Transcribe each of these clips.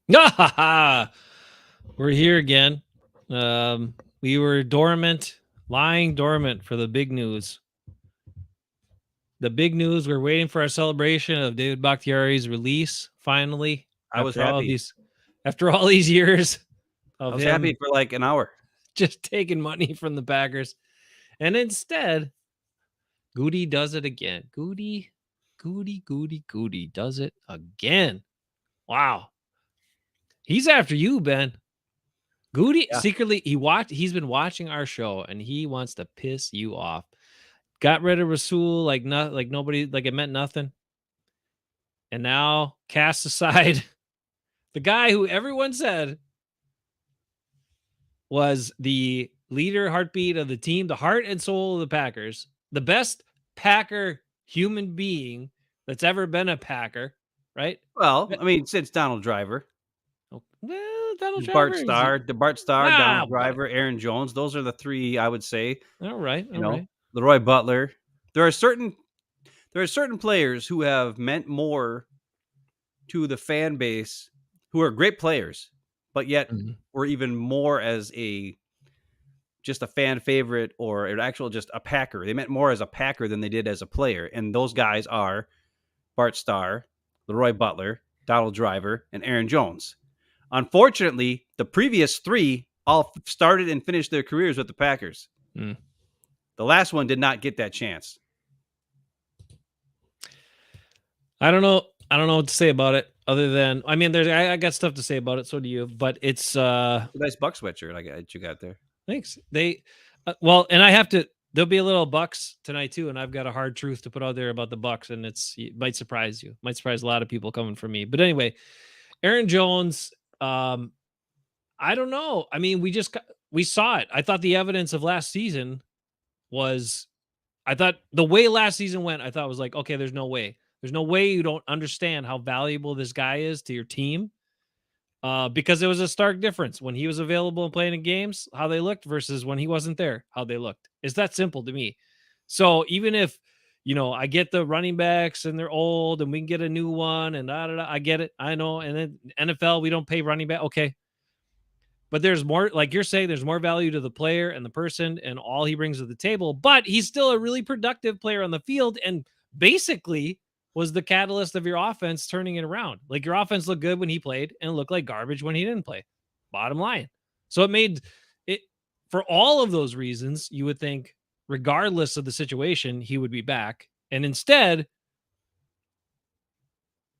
We're here again. We were lying dormant for the big news. The big news, we're waiting for our celebration of David Bakhtiari's release, finally, I was happy. After all these years I of was him happy for like an hour. just taking money from the Packers. And instead, Gute does it again. Gute does it again. Wow. He's after you, Ben. Gute Yeah. secretly he's been watching our show and he wants to piss you off. Got rid of Rasul like nobody, like it meant nothing. And now cast aside the guy who everyone said was the leader, heartbeat of the team, the heart and soul of the Packers, the best Packer human being that's ever been a Packer, right? Well, I mean, since Donald Driver, Oh, well, Donald Bart Driver, Starr, Bart Starr, Donald whatever. Driver, Aaron Jones. Those are the three I would say. All right. Leroy Butler. There are certain players who have meant more to the fan base, who are great players, but yet were even more as just a fan favorite or an actual just a Packer. They meant more as a Packer than they did as a player. And those guys are Bart Starr, Leroy Butler, Donald Driver, and Aaron Jones. Unfortunately, the previous three all started and finished their careers with the Packers. The last one did not get that chance. I don't know what to say about it other than, I mean, I got stuff to say about it. So do you, but it's a nice Buck sweatshirt that you got there. Thanks. And there'll be a little Bucks tonight too. And I've got a hard truth to put out there about the Bucks, and it might surprise you. Might surprise a lot of people coming from me. But anyway, Aaron Jones, I don't know. I mean, we saw it. I thought the evidence of last season I thought the way last season went, I thought was like, okay, there's no way. There's no way you don't understand how valuable this guy is to your team. Because there was a stark difference when he was available and playing in games, how they looked versus when he wasn't there, how they looked. It's that simple to me. So even if, I get the running backs and they're old and we can get a new one and I get it. I know. And then NFL, we don't pay running back. Okay. But there's more, like you're saying, there's more value to the player and the person and all he brings to the table. But he's still a really productive player on the field and basically was the catalyst of your offense turning it around. Like your offense looked good when he played and looked like garbage when he didn't play. Bottom line. So it made it, for all of those reasons, you would think, regardless of the situation, he would be back. And instead,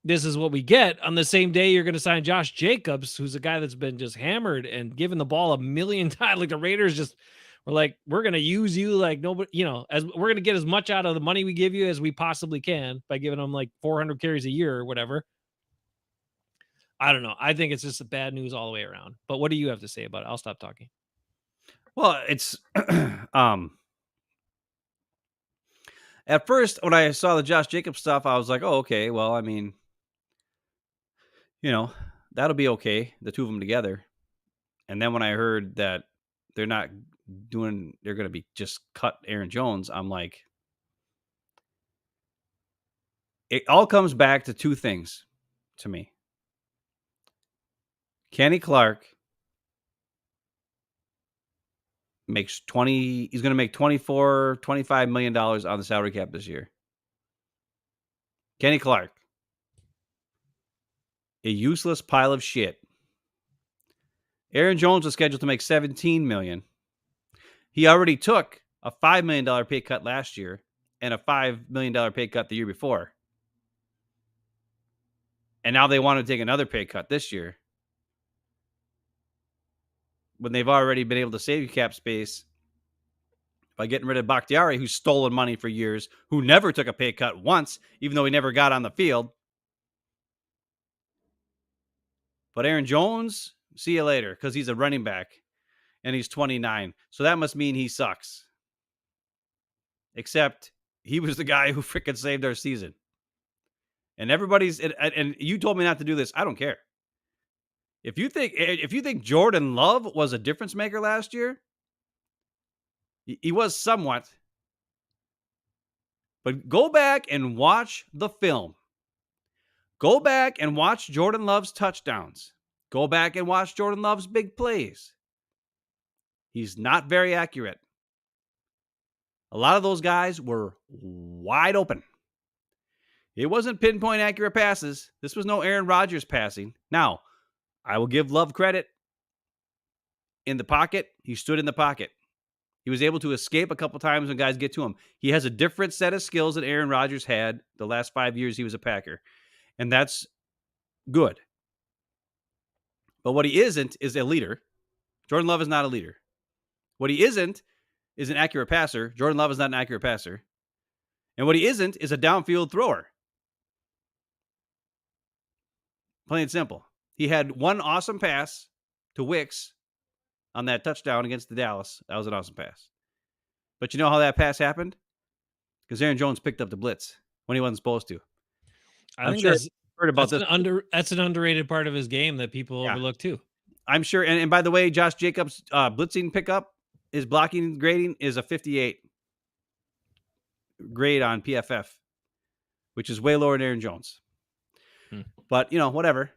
this is what we get. On the same day, you're going to sign Josh Jacobs, who's a guy that's been just hammered and given the ball a million times. Like the Raiders just were like, we're going to use you like nobody, as we're going to get as much out of the money we give you as we possibly can by giving them like 400 carries a year or whatever. I don't know. I think it's just bad news all the way around. But what do you have to say about it? I'll stop talking. Well, it's at first when I saw the Josh Jacobs stuff, I was like, oh, okay. Well, I mean, that'll be okay, the two of them together. And then when I heard that they're going to be just cut Aaron Jones, I'm like, it all comes back to two things to me. Kenny Clark he's going to make $25 million on the salary cap this year. Kenny Clark, a useless pile of shit. Aaron Jones is scheduled to make $17 million. He already took a $5 million pay cut last year and a $5 million pay cut the year before. And now they want to take another pay cut this year, when they've already been able to save cap space by getting rid of Bakhtiari, who's stolen money for years, who never took a pay cut once, even though he never got on the field. But Aaron Jones, see you later, because he's a running back and he's 29. So that must mean he sucks. Except he was the guy who freaking saved our season. And and you told me not to do this. I don't care. If you think Jordan Love was a difference maker last year, he was somewhat. But go back and watch the film. Go back and watch Jordan Love's touchdowns. Go back and watch Jordan Love's big plays. He's not very accurate. A lot of those guys were wide open. It wasn't pinpoint accurate passes. This was no Aaron Rodgers passing. Now, I will give Love credit. In the pocket, he stood in the pocket. He was able to escape a couple times when guys get to him. He has a different set of skills that Aaron Rodgers had the last 5 years he was a Packer. And that's good. But what he isn't is a leader. Jordan Love is not a leader. What he isn't is an accurate passer. Jordan Love is not an accurate passer. And what he isn't is a downfield thrower. Plain and simple. He had one awesome pass to Wicks on that touchdown against the Dallas. That was an awesome pass. But you know how that pass happened? Because Aaron Jones picked up the blitz when he wasn't supposed to. I think sure that's heard about that's this. that's an underrated part of his game that people overlook too. I'm sure. And by the way, Josh Jacobs' blitzing pickup, his blocking grading is a 58 grade on PFF, which is way lower than Aaron Jones. But, whatever.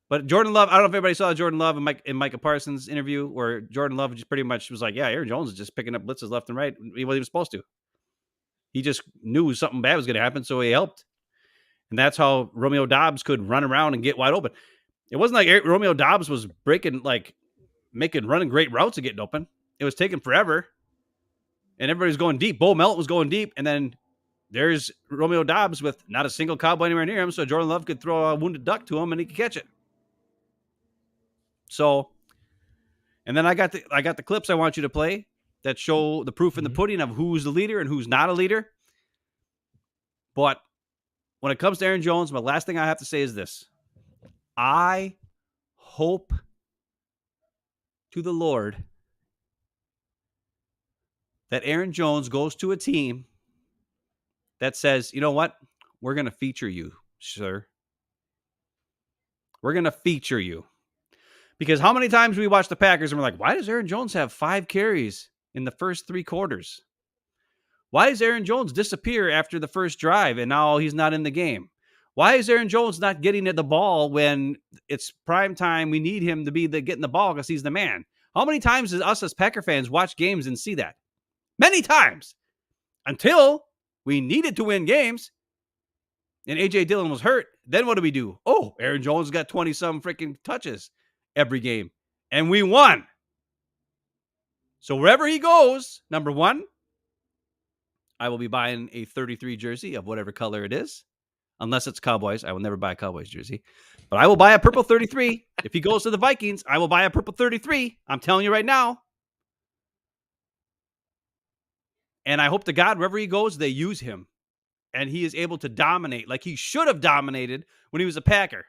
But Jordan Love, I don't know if everybody saw Jordan Love and Micah Parsons' interview where Jordan Love just pretty much was like, yeah, Aaron Jones is just picking up blitzes left and right. He wasn't even supposed to. He just knew something bad was going to happen, so he helped. And that's how Romeo Doubs could run around and get wide open. It wasn't like Romeo Doubs was running great routes and getting open. It was taking forever. And everybody was going deep. Bo Melton was going deep. And then there's Romeo Doubs with not a single Cowboy anywhere near him. So Jordan Love could throw a wounded duck to him and he could catch it. So, and then I got the clips I want you to play that show the proof in the pudding of who's the leader and who's not a leader. But when it comes to Aaron Jones, my last thing I have to say is this. I hope to the Lord that Aaron Jones goes to a team that says, you know what? We're going to feature you, sir. We're going to feature you. Because how many times we watch the Packers and we're like, why does Aaron Jones have 5 carries in the first 3 quarters? Why does Aaron Jones disappear after the first drive and now he's not in the game? Why is Aaron Jones not getting at the ball when it's prime time? We need him to be getting the ball because he's the man. How many times does us as Packer fans watch games and see that? Many times. Until we needed to win games and A.J. Dillon was hurt. Then what do? Oh, Aaron Jones got 20-some freaking touches every game. And we won. So wherever he goes, number one, I will be buying a 33 jersey of whatever color it is. Unless it's Cowboys. I will never buy a Cowboys jersey. But I will buy a purple 33. If he goes to the Vikings, I will buy a purple 33. I'm telling you right now. And I hope to God, wherever he goes, they use him. And he is able to dominate like he should have dominated when he was a Packer.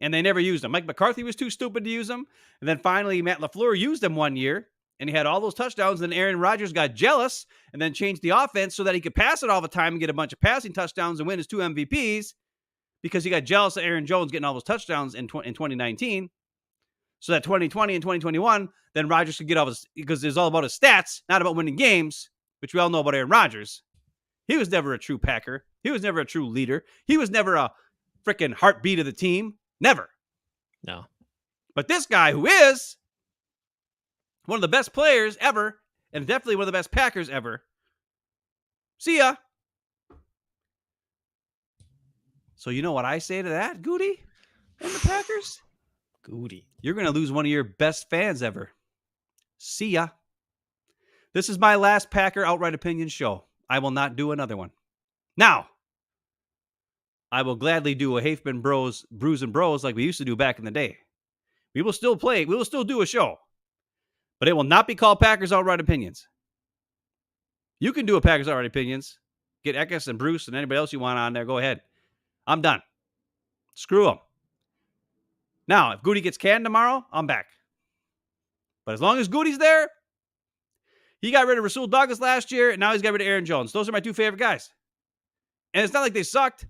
And they never used him. Mike McCarthy was too stupid to use him. And then finally, Matt LaFleur used him one year. And he had all those touchdowns. And then Aaron Rodgers got jealous and then changed the offense so that he could pass it all the time and get a bunch of passing touchdowns and win his 2 MVPs because he got jealous of Aaron Jones getting all those touchdowns in 2019. So that 2020 and 2021, then Rodgers could get all his, because it's all about his stats, not about winning games, which we all know about Aaron Rodgers. He was never a true Packer. He was never a true leader. He was never a freaking heartbeat of the team. Never. No. But this guy who is one of the best players ever, and definitely one of the best Packers ever. See ya. So you know what I say to that, Gute and the Packers? Gute. You're going to lose one of your best fans ever. See ya. This is my last Packer Outright Opinion show. I will not do another one. Now, I will gladly do a Hafeman Bros, Brews and Bros like we used to do back in the day. We will still play. We will still do a show. But it will not be called Packers Outright Opinions. You can do a Packers Outright Opinions. Get Eckes and Bruce and anybody else you want on there. Go ahead. I'm done. Screw them. Now, if Gute gets canned tomorrow, I'm back. But as long as Gute's there, he got rid of Rasul Douglas last year, and now he's got rid of Aaron Jones. Those are my 2 favorite guys. And it's not like they sucked.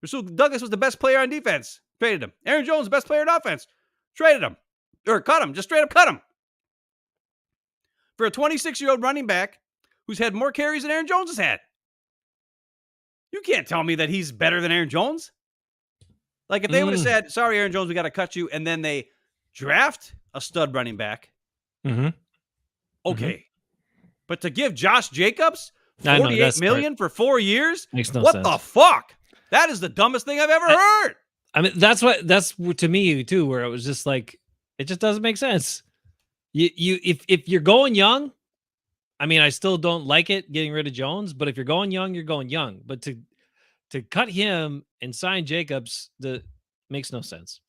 Rasul Douglas was the best player on defense. Traded him. Aaron Jones, the best player on offense. Traded him. Or cut him. Just straight up cut him. For a 26-year-old running back who's had more carries than Aaron Jones has had. You can't tell me that he's better than Aaron Jones. Like if they would have said, sorry, Aaron Jones, we got to cut you. And then they draft a stud running back. Mm-hmm. Okay. Mm-hmm. But to give Josh Jacobs I know, $48 million for 4 years? Makes no what sense. the fuck? That is the dumbest thing I've ever heard. I mean, that's to me too, where it was just like, it just doesn't make sense. If you're going young, I mean, I still don't like it getting rid of Jones, but if you're going young, you're going young. But to cut him and sign Jacobs, makes no sense.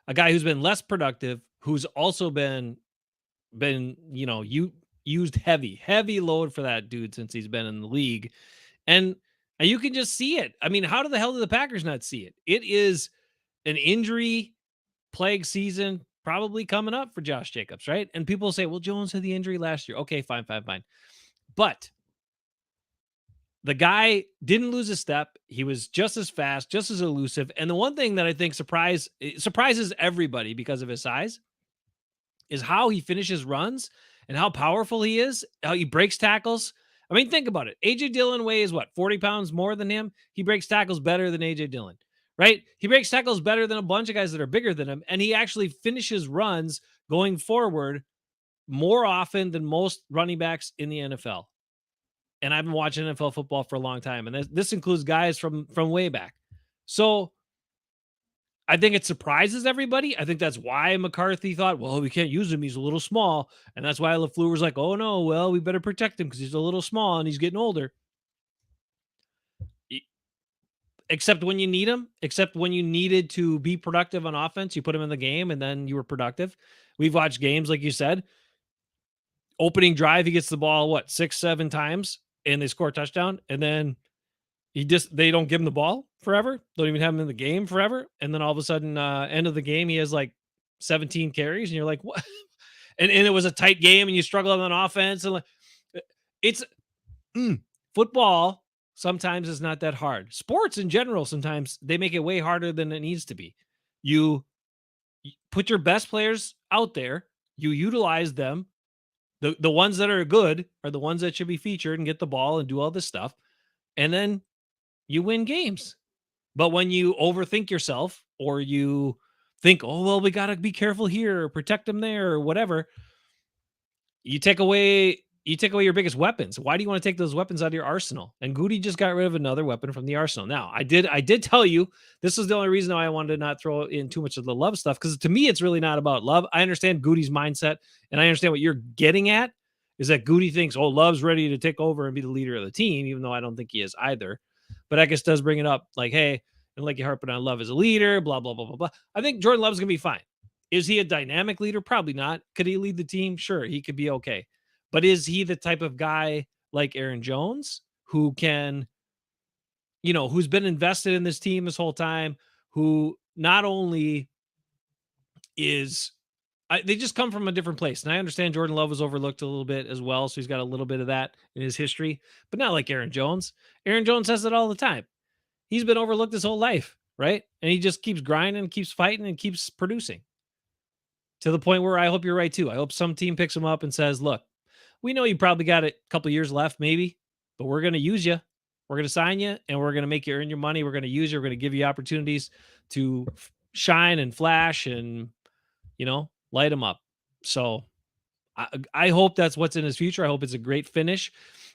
A guy who's been less productive, who's also been used heavy load for that dude since he's been in the league. And you can just see it. I mean, how the hell do the Packers not see it? It is an injury plague season probably coming up for Josh Jacobs, right? And people say, well, Jones had the injury last year. Okay, fine. But the guy didn't lose a step. He was just as fast, just as elusive. And the one thing that I think surprises everybody because of his size is how he finishes runs and how powerful he is, how he breaks tackles. I mean, think about it. A.J. Dillon weighs, 40 pounds more than him? He breaks tackles better than A.J. Dillon, right? He breaks tackles better than a bunch of guys that are bigger than him, and he actually finishes runs going forward more often than most running backs in the NFL. And I've been watching NFL football for a long time, and this includes guys from way back. So I think it surprises everybody. I think that's why McCarthy thought, well, we can't use him. He's a little small. And that's why LaFleur was like, oh, no, well, we better protect him because he's a little small and he's getting older. Except when you need him, except when you needed to be productive on offense, you put him in the game and then you were productive. We've watched games, like you said, opening drive, he gets the ball, 6-7 times and they score a touchdown. And then they don't give him the ball forever. Don't even have him in the game forever. And then all of a sudden, end of the game, he has 17 carries and you're like, what? and it was a tight game and you struggle on offense. And it's football. Sometimes is not that hard. Sports in general, sometimes they make it way harder than it needs to be. You put your best players out there, you utilize them. The ones that are good are the ones that should be featured and get the ball and do all this stuff. And then you win games. But when you overthink yourself or you think, oh, well, we got to be careful here or protect them there or whatever, you take away your biggest weapons. Why do you want to take those weapons out of your arsenal? And Gute just got rid of another weapon from the arsenal. Now, I did tell you this is the only reason why I wanted to not throw in too much of the love stuff, because to me, it's really not about love. I understand Gute's mindset, and I understand what you're getting at is that Gute thinks, oh, Love's ready to take over and be the leader of the team, even though I don't think he is either. But I guess does bring it up like, hey, and like you harping on Love as a leader, blah, blah, blah, blah, blah. I think Jordan Love's going to be fine. Is he a dynamic leader? Probably not. Could he lead the team? Sure, he could be okay. But is he the type of guy like Aaron Jones who can, who's been invested in this team this whole time, who not only is, they just come from a different place. And I understand Jordan Love was overlooked a little bit as well. So he's got a little bit of that in his history, but not like Aaron Jones. Aaron Jones says it all the time. He's been overlooked his whole life, right? And he just keeps grinding, keeps fighting, and keeps producing to the point where I hope you're right too. I hope some team picks him up and says, look, we know you probably got a couple years left, maybe, but we're going to use you. We're going to sign you, and we're going to make you earn your money. We're going to use you. We're going to give you opportunities to shine and flash and, light them up. So I hope that's what's in his future. I hope it's a great finish,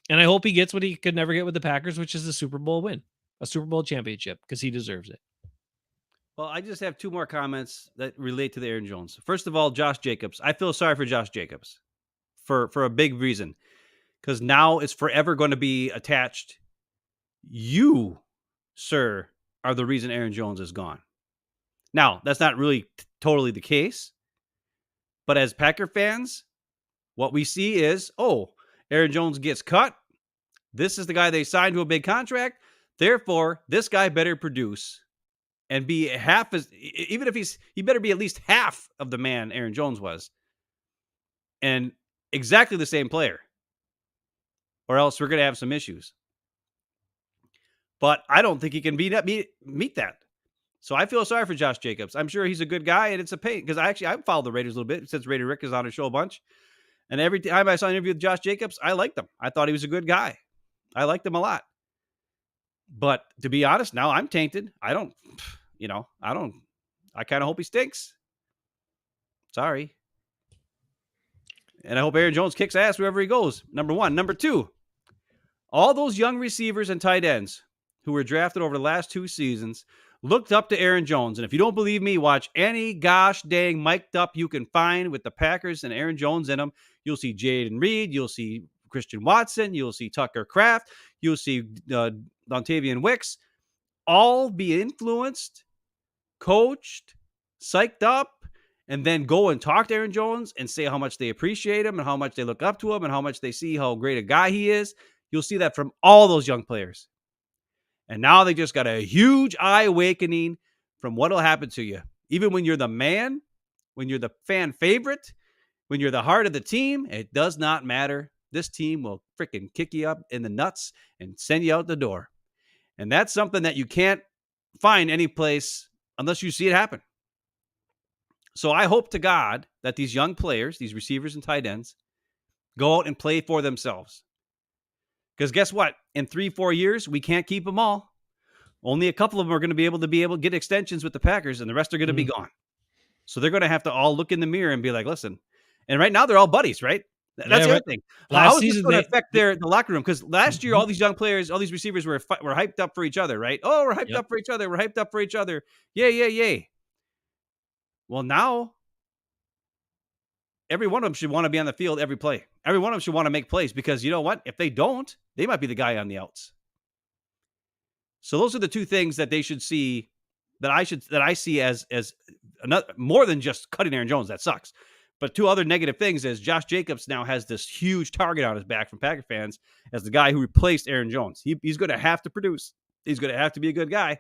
and I hope he gets what he could never get with the Packers, which is a Super Bowl win, a Super Bowl championship, because he deserves it. Well, I just have two more comments that relate to the Aaron Jones. First of all, Josh Jacobs. I feel sorry for Josh Jacobs. For a big reason, because now it's forever going to be attached. You, sir, are the reason Aaron Jones is gone. Now, that's not really totally the case, but as Packer fans, what we see is, Aaron Jones gets cut. This is the guy they signed to a big contract. Therefore, this guy better produce and be half as, even if he better be at least half of the man Aaron Jones was. And exactly the same player, or else we're going to have some issues. But I don't think he can meet that. So I feel sorry for Josh Jacobs. I'm sure he's a good guy, and it's a pain because I followed the Raiders a little bit since Raider Rick is on his show a bunch. And every time I saw an interview with Josh Jacobs, I liked him. I thought he was a good guy. I liked him a lot. But to be honest, now I'm tainted. I kind of hope he stinks. Sorry. And I hope Aaron Jones kicks ass wherever he goes. Number one. Number two, all those young receivers and tight ends who were drafted over the last 2 seasons looked up to Aaron Jones. And if you don't believe me, watch any gosh dang mic'd up you can find with the Packers and Aaron Jones in them. You'll see Jaden Reed. You'll see Christian Watson. You'll see Tucker Kraft. You'll see Dontavian Wicks. All be influenced, coached, psyched up, and then go and talk to Aaron Jones and say how much they appreciate him and how much they look up to him and how much they see how great a guy he is. You'll see that from all those young players. And now they just got a huge eye awakening from what will happen to you. Even when you're the man, when you're the fan favorite, when you're the heart of the team, it does not matter. This team will freaking kick you up in the nuts and send you out the door. And that's something that you can't find any place unless you see it happen. So I hope to God that these young players, these receivers and tight ends, go out and play for themselves. Because guess what? In 3-4 years, we can't keep them all. Only a couple of them are going to be able to get extensions with the Packers, and the rest are going to be gone. So they're going to have to all look in the mirror and be like, listen. And right now, they're all buddies, right? That's the other thing. How is this going to affect the locker room? Because last year, all these young players, all these receivers were hyped up for each other, right? Oh, we're hyped up for each other. We're hyped up for each other. Yay. Well, now, every one of them should want to be on the field every play. Every one of them should want to make plays because you know what? If they don't, they might be the guy on the outs. So those are the two things that they should see that I see as another, more than just cutting Aaron Jones. That sucks. But two other negative things is Josh Jacobs now has this huge target on his back from Packer fans as the guy who replaced Aaron Jones. He's going to have to produce. He's going to have to be a good guy.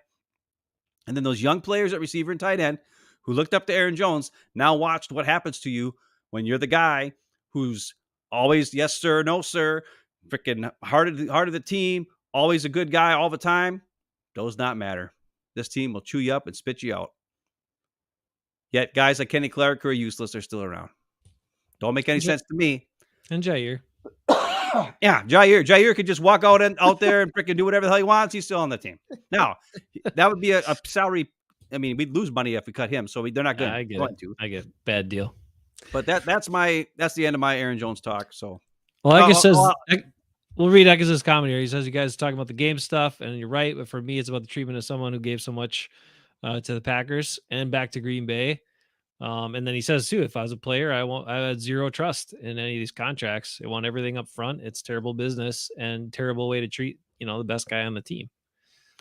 And then those young players at receiver and tight end who looked up to Aaron Jones now watched what happens to you when you're the guy who's always yes, sir, no, sir, freaking heart of the team, always a good guy all the time. Does not matter. This team will chew you up and spit you out. Yet guys like Kenny Clark who are useless are still around. Don't make any sense to me. And Jair. Yeah, Jair could just walk out there and freaking do whatever the hell he wants. He's still on the team. Now, that would be a salary. I mean, we'd lose money if we cut him, so they're not going to. I get it. Bad deal. But that's the end of my Aaron Jones talk. So, well, Eka says we'll read Eka's comment here. He says you guys are talking about the game stuff, and you're right. But for me, it's about the treatment of someone who gave so much to the Packers and back to Green Bay. And then he says too, if I was a player, I had zero trust in any of these contracts. I want everything up front. It's terrible business and terrible way to treat, the best guy on the team.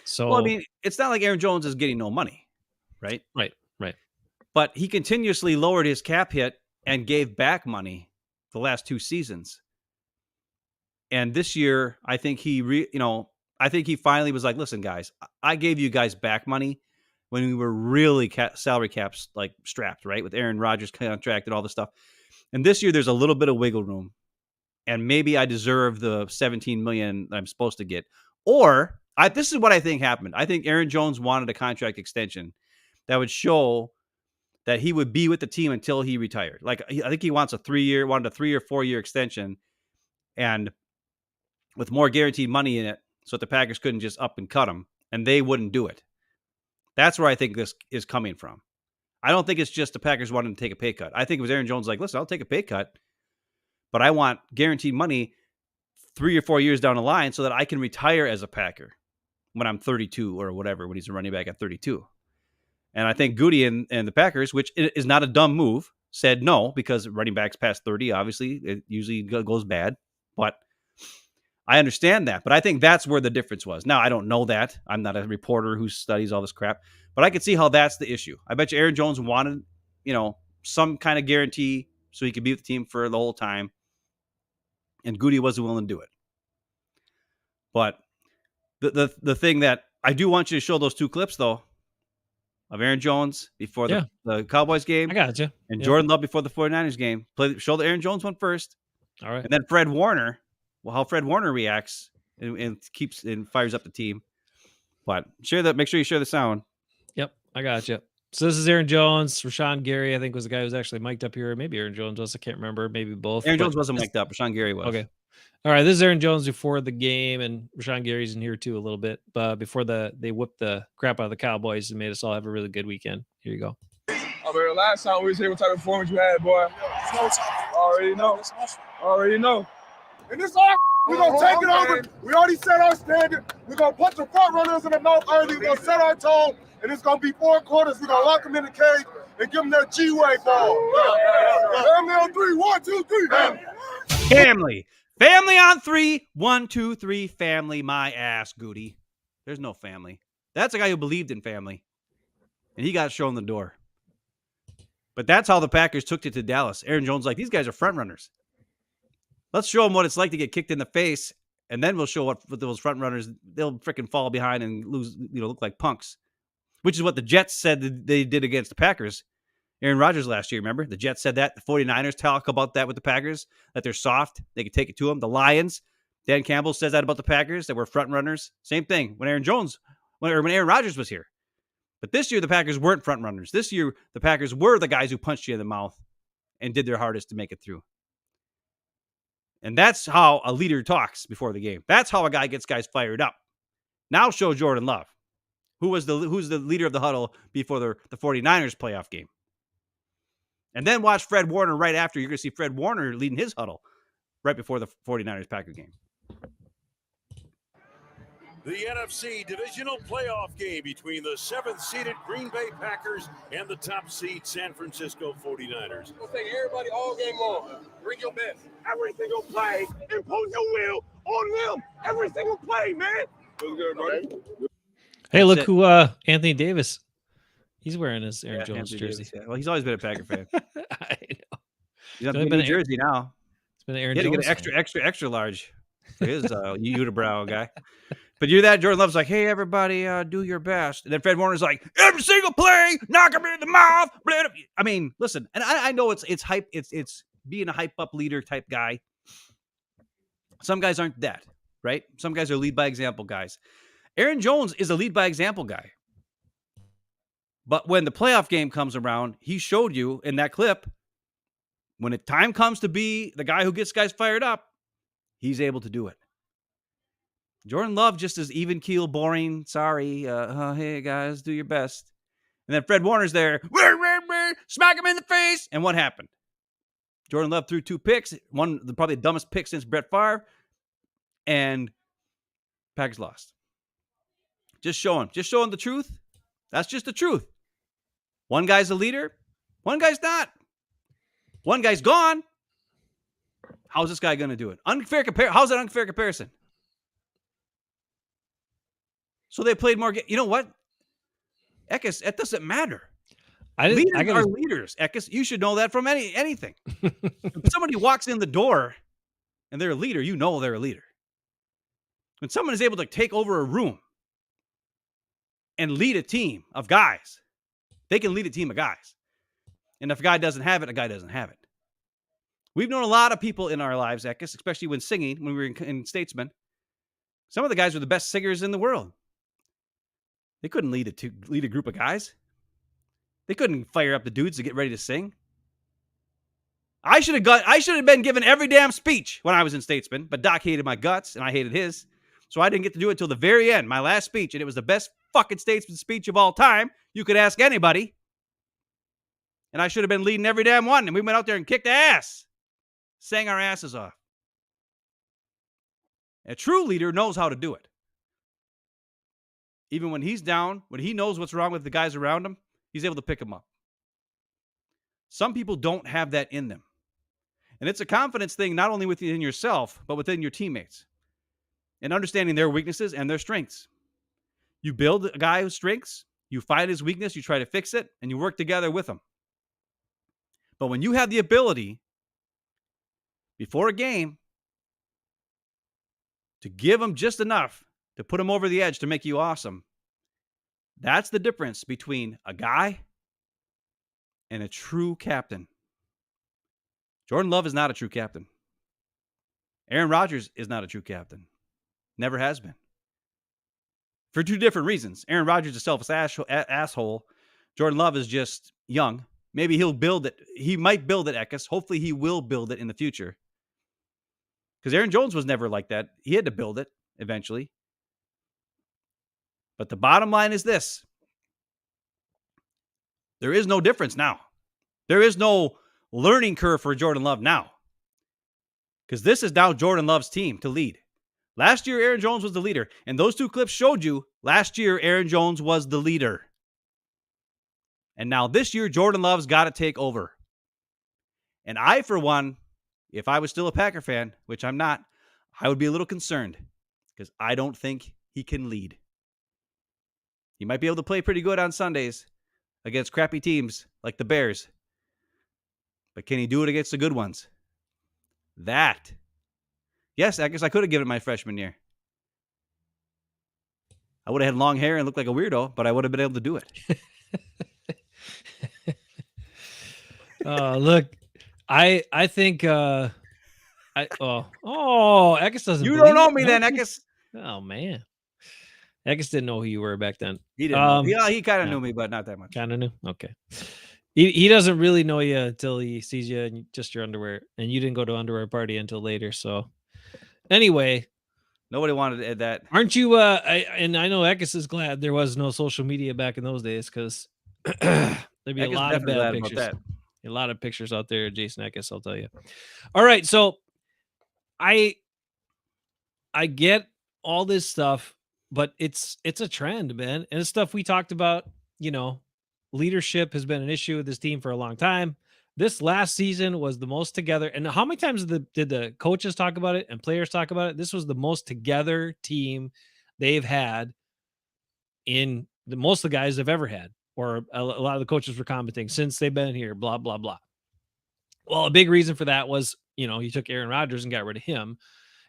So, well, I mean, it's not like Aaron Jones is getting no money, right? Right. But he continuously lowered his cap hit and gave back money the last 2 seasons. And this year, I think I think he finally was like, listen, guys, I gave you guys back money when we were really salary caps like strapped, right? With Aaron Rodgers contract and all this stuff. And this year there's a little bit of wiggle room. And maybe I deserve the $17 million I'm supposed to get. Or this is what I think happened. I think Aaron Jones wanted a contract extension that would show that he would be with the team until he retired. Like, I think he wanted a 3 or 4 year extension and with more guaranteed money in it so that the Packers couldn't just up and cut him and they wouldn't do it. That's where I think this is coming from. I don't think it's just the Packers wanting to take a pay cut. I think it was Aaron Jones like, listen, I'll take a pay cut, but I want guaranteed money 3 or 4 years down the line so that I can retire as a Packer when I'm 32 or whatever, when he's a running back at 32. And I think Gute and the Packers, which is not a dumb move, said no, because running backs past 30, obviously, it usually goes bad. But I understand that, but I think that's where the difference was. Now, I don't know that. I'm not a reporter who studies all this crap, but I could see how that's the issue. I bet you Aaron Jones wanted, some kind of guarantee so he could be with the team for the whole time, and Gute wasn't willing to do it. But the thing that I do want you to show those 2 clips, though, of Aaron Jones before the Cowboys game. I got you. And Jordan Love before the 49ers game. Show the Aaron Jones one first. All right. And then Fred Warner. Well, how Fred Warner reacts and keeps and fires up the team. But make sure you share the sound. Yep, I got you. So this is Aaron Jones. Rashawn Gary, I think, was the guy who was actually mic'd up here. Maybe Aaron Jones was. I can't remember. Maybe both. Aaron Jones wasn't mic'd up. Rashawn Gary was. Okay. All right, this is Aaron Jones before the game, and Rashawn Gary's in here too a little bit. But before they whipped the crap out of the Cowboys and made us all have a really good weekend. Here you go. Last time we was here, what type of performance you had, boy? Already know. And this all we're gonna take it over. We already set our standard. We're gonna put the front runners in the mouth early. We're gonna set our tone, and it's gonna be 4 quarters. We're gonna lock them in the cage and give them that G-way ball. Family on 3, 1, 2, 3. Family on 3, 1, 2, 3. Family, my ass, Gute. There's no family. That's a guy who believed in family, and he got shown the door. But that's how the Packers took it to Dallas. Aaron Jones like, these guys are front runners. Let's show them what it's like to get kicked in the face, and then we'll show what those front runners, they'll freaking fall behind and lose, look like punks, which is what the Jets said that they did against the Packers. Aaron Rodgers last year, remember? The Jets said that. The 49ers talk about that with the Packers, that they're soft. They can take it to them. The Lions, Dan Campbell says that about the Packers, that we're front runners. Same thing when Aaron Rodgers was here. But this year, the Packers weren't front runners. This year, the Packers were the guys who punched you in the mouth and did their hardest to make it through. And that's how a leader talks before the game. That's how a guy gets guys fired up. Now show Jordan Love, who's the leader of the huddle before the 49ers playoff game. And then watch Fred Warner right after. You're going to see Fred Warner leading his huddle right before the 49ers Packer game. The NFC divisional playoff game between the 7th-seeded Green Bay Packers and the top seed San Francisco 49ers. We'll take everybody all game long. Bring your best. Every single play. Impose your will on them. Every single play, man. Feels good, buddy. Hey, look who Anthony Davis. He's wearing his Aaron Jones jersey. Davis, yeah. Well, he's always been a Packer fan. I know. He's on New Jersey now. It's been an Aaron Jones. He had to get extra large for his unibrow guy. But you're that Jordan Love's like, hey, everybody, do your best. And then Fred Warner's like, every single play, knock him in the mouth. I mean, listen, and I know it's hype. It's being a hype up leader type guy. Some guys aren't that, right? Some guys are lead by example guys. Aaron Jones is a lead by example guy. But when the playoff game comes around, he showed you in that clip, when time comes to be the guy who gets guys fired up, he's able to do it. Jordan Love just is even keel, boring. Sorry. Hey, guys, do your best. And then Fred Warner's there. Smack him in the face. And what happened? Jordan Love threw 2 picks. One, probably the dumbest pick since Brett Favre. And Packers lost. Just showing the truth. That's just the truth. One guy's a leader. One guy's not. One guy's gone. How's this guy going to do it? How's that unfair comparison? So they played more. You know what? Eckes, it doesn't matter. Leaders are leaders. Eckes, you should know that from anything. If somebody walks in the door and they're a leader, you know they're a leader. When someone is able to take over a room and lead a team of guys, they can lead a team of guys. And if a guy doesn't have it, a guy doesn't have it. We've known a lot of people in our lives, Eckes, especially when singing, when we were in Statesman. Some of the guys were the best singers in the world. They couldn't lead a group of guys. They couldn't fire up the dudes to get ready to sing. I should have been given every damn speech when I was in Statesman, but Doc hated my guts and I hated his. So I didn't get to do it till the very end, my last speech, and it was the best fucking Statesman speech of all time. You could ask anybody. And I should have been leading every damn one, and we went out there and kicked ass. Sang our asses off. A true leader knows how to do it. Even when he's down, when he knows what's wrong with the guys around him, he's able to pick them up. Some people don't have that in them. And it's a confidence thing, not only within yourself, but within your teammates. And understanding their weaknesses and their strengths. You build a guy who's strengths, you find his weakness, you try to fix it, and you work together with him. But when you have the ability, before a game, to give him just enough to put him over the edge to make you awesome, that's the difference between a guy and a true captain. Jordan Love is not a true captain. Aaron Rodgers is not a true captain. Never has been. For 2 different reasons. Aaron Rodgers is a selfish asshole. Jordan Love is just young. Maybe he'll build it. He might build it, Eckes. Hopefully he will build it in the future. Because Aaron Jones was never like that. He had to build it eventually. But the bottom line is this. There is no difference now. There is no learning curve for Jordan Love now. Because this is now Jordan Love's team to lead. Last year, Aaron Jones was the leader. And those two clips showed you last year, Aaron Jones was the leader. And now this year, Jordan Love's got to take over. And I, for one, if I was still a Packer fan, which I'm not, I would be a little concerned because I don't think he can lead. He might be able to play pretty good on Sundays against crappy teams like the Bears. But can he do it against the good ones? That. Yes, I guess I could have given it my freshman year. I would have had long hair and looked like a weirdo, but I would have been able to do it. Look, I think Ekis doesn't. You don't know me then, Ekis. Oh man, Ekis didn't know who you were back then. He didn't know. Yeah, he kind of knew me, but not that much. Kind of knew. Okay. He doesn't really know you until he sees you in just your underwear, and you didn't go to underwear party until later. So anyway, nobody wanted to add that. Aren't you? I know Ekis is glad there was no social media back in those days because there'd be a lot of bad pictures. A lot of pictures out there, Jason Ekis, I'll tell you. All right, so I get all this stuff, but it's a trend, man. And it's stuff we talked about, leadership has been an issue with this team for a long time. This last season was the most together. And how many times did the coaches talk about it and players talk about it? This was the most together team they've had in most of the guys have ever had. Or a lot of the coaches were commenting since they've been here, blah, blah, blah. Well, a big reason for that was, he took Aaron Rodgers and got rid of him.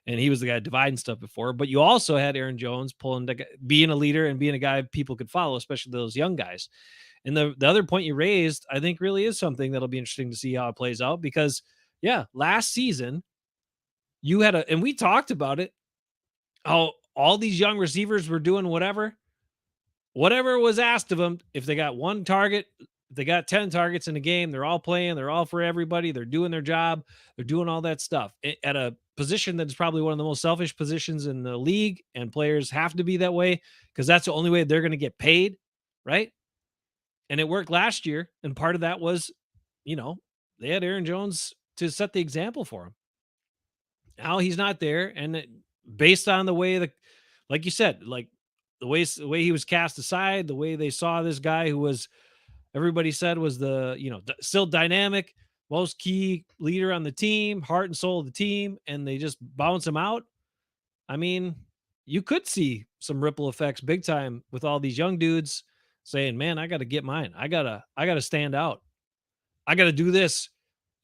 And he was the guy dividing stuff before. But you also had Aaron Jones being a leader and being a guy people could follow, especially those young guys. And the other point you raised, I think really is something that'll be interesting to see how it plays out. Because, last season, you had and we talked about it, how all these young receivers were doing whatever was asked of them. If they got one target, if they got 10 targets in a game, they're all playing, they're all for everybody, they're doing their job, they're doing all that stuff at a position that is probably one of the most selfish positions in the league, and players have to be that way because that's the only way they're going to get paid, right? And it worked last year, and part of that was, they had Aaron Jones to set the example for him. Now he's not there, and based on the way like you said, like the way he was cast aside, the way they saw this guy who was, everybody said was the, still dynamic, most key leader on the team, heart and soul of the team, and they just bounce him out. I mean, you could see some ripple effects big time with all these young dudes saying, man, I got to get mine. I gotta stand out. I got to do this.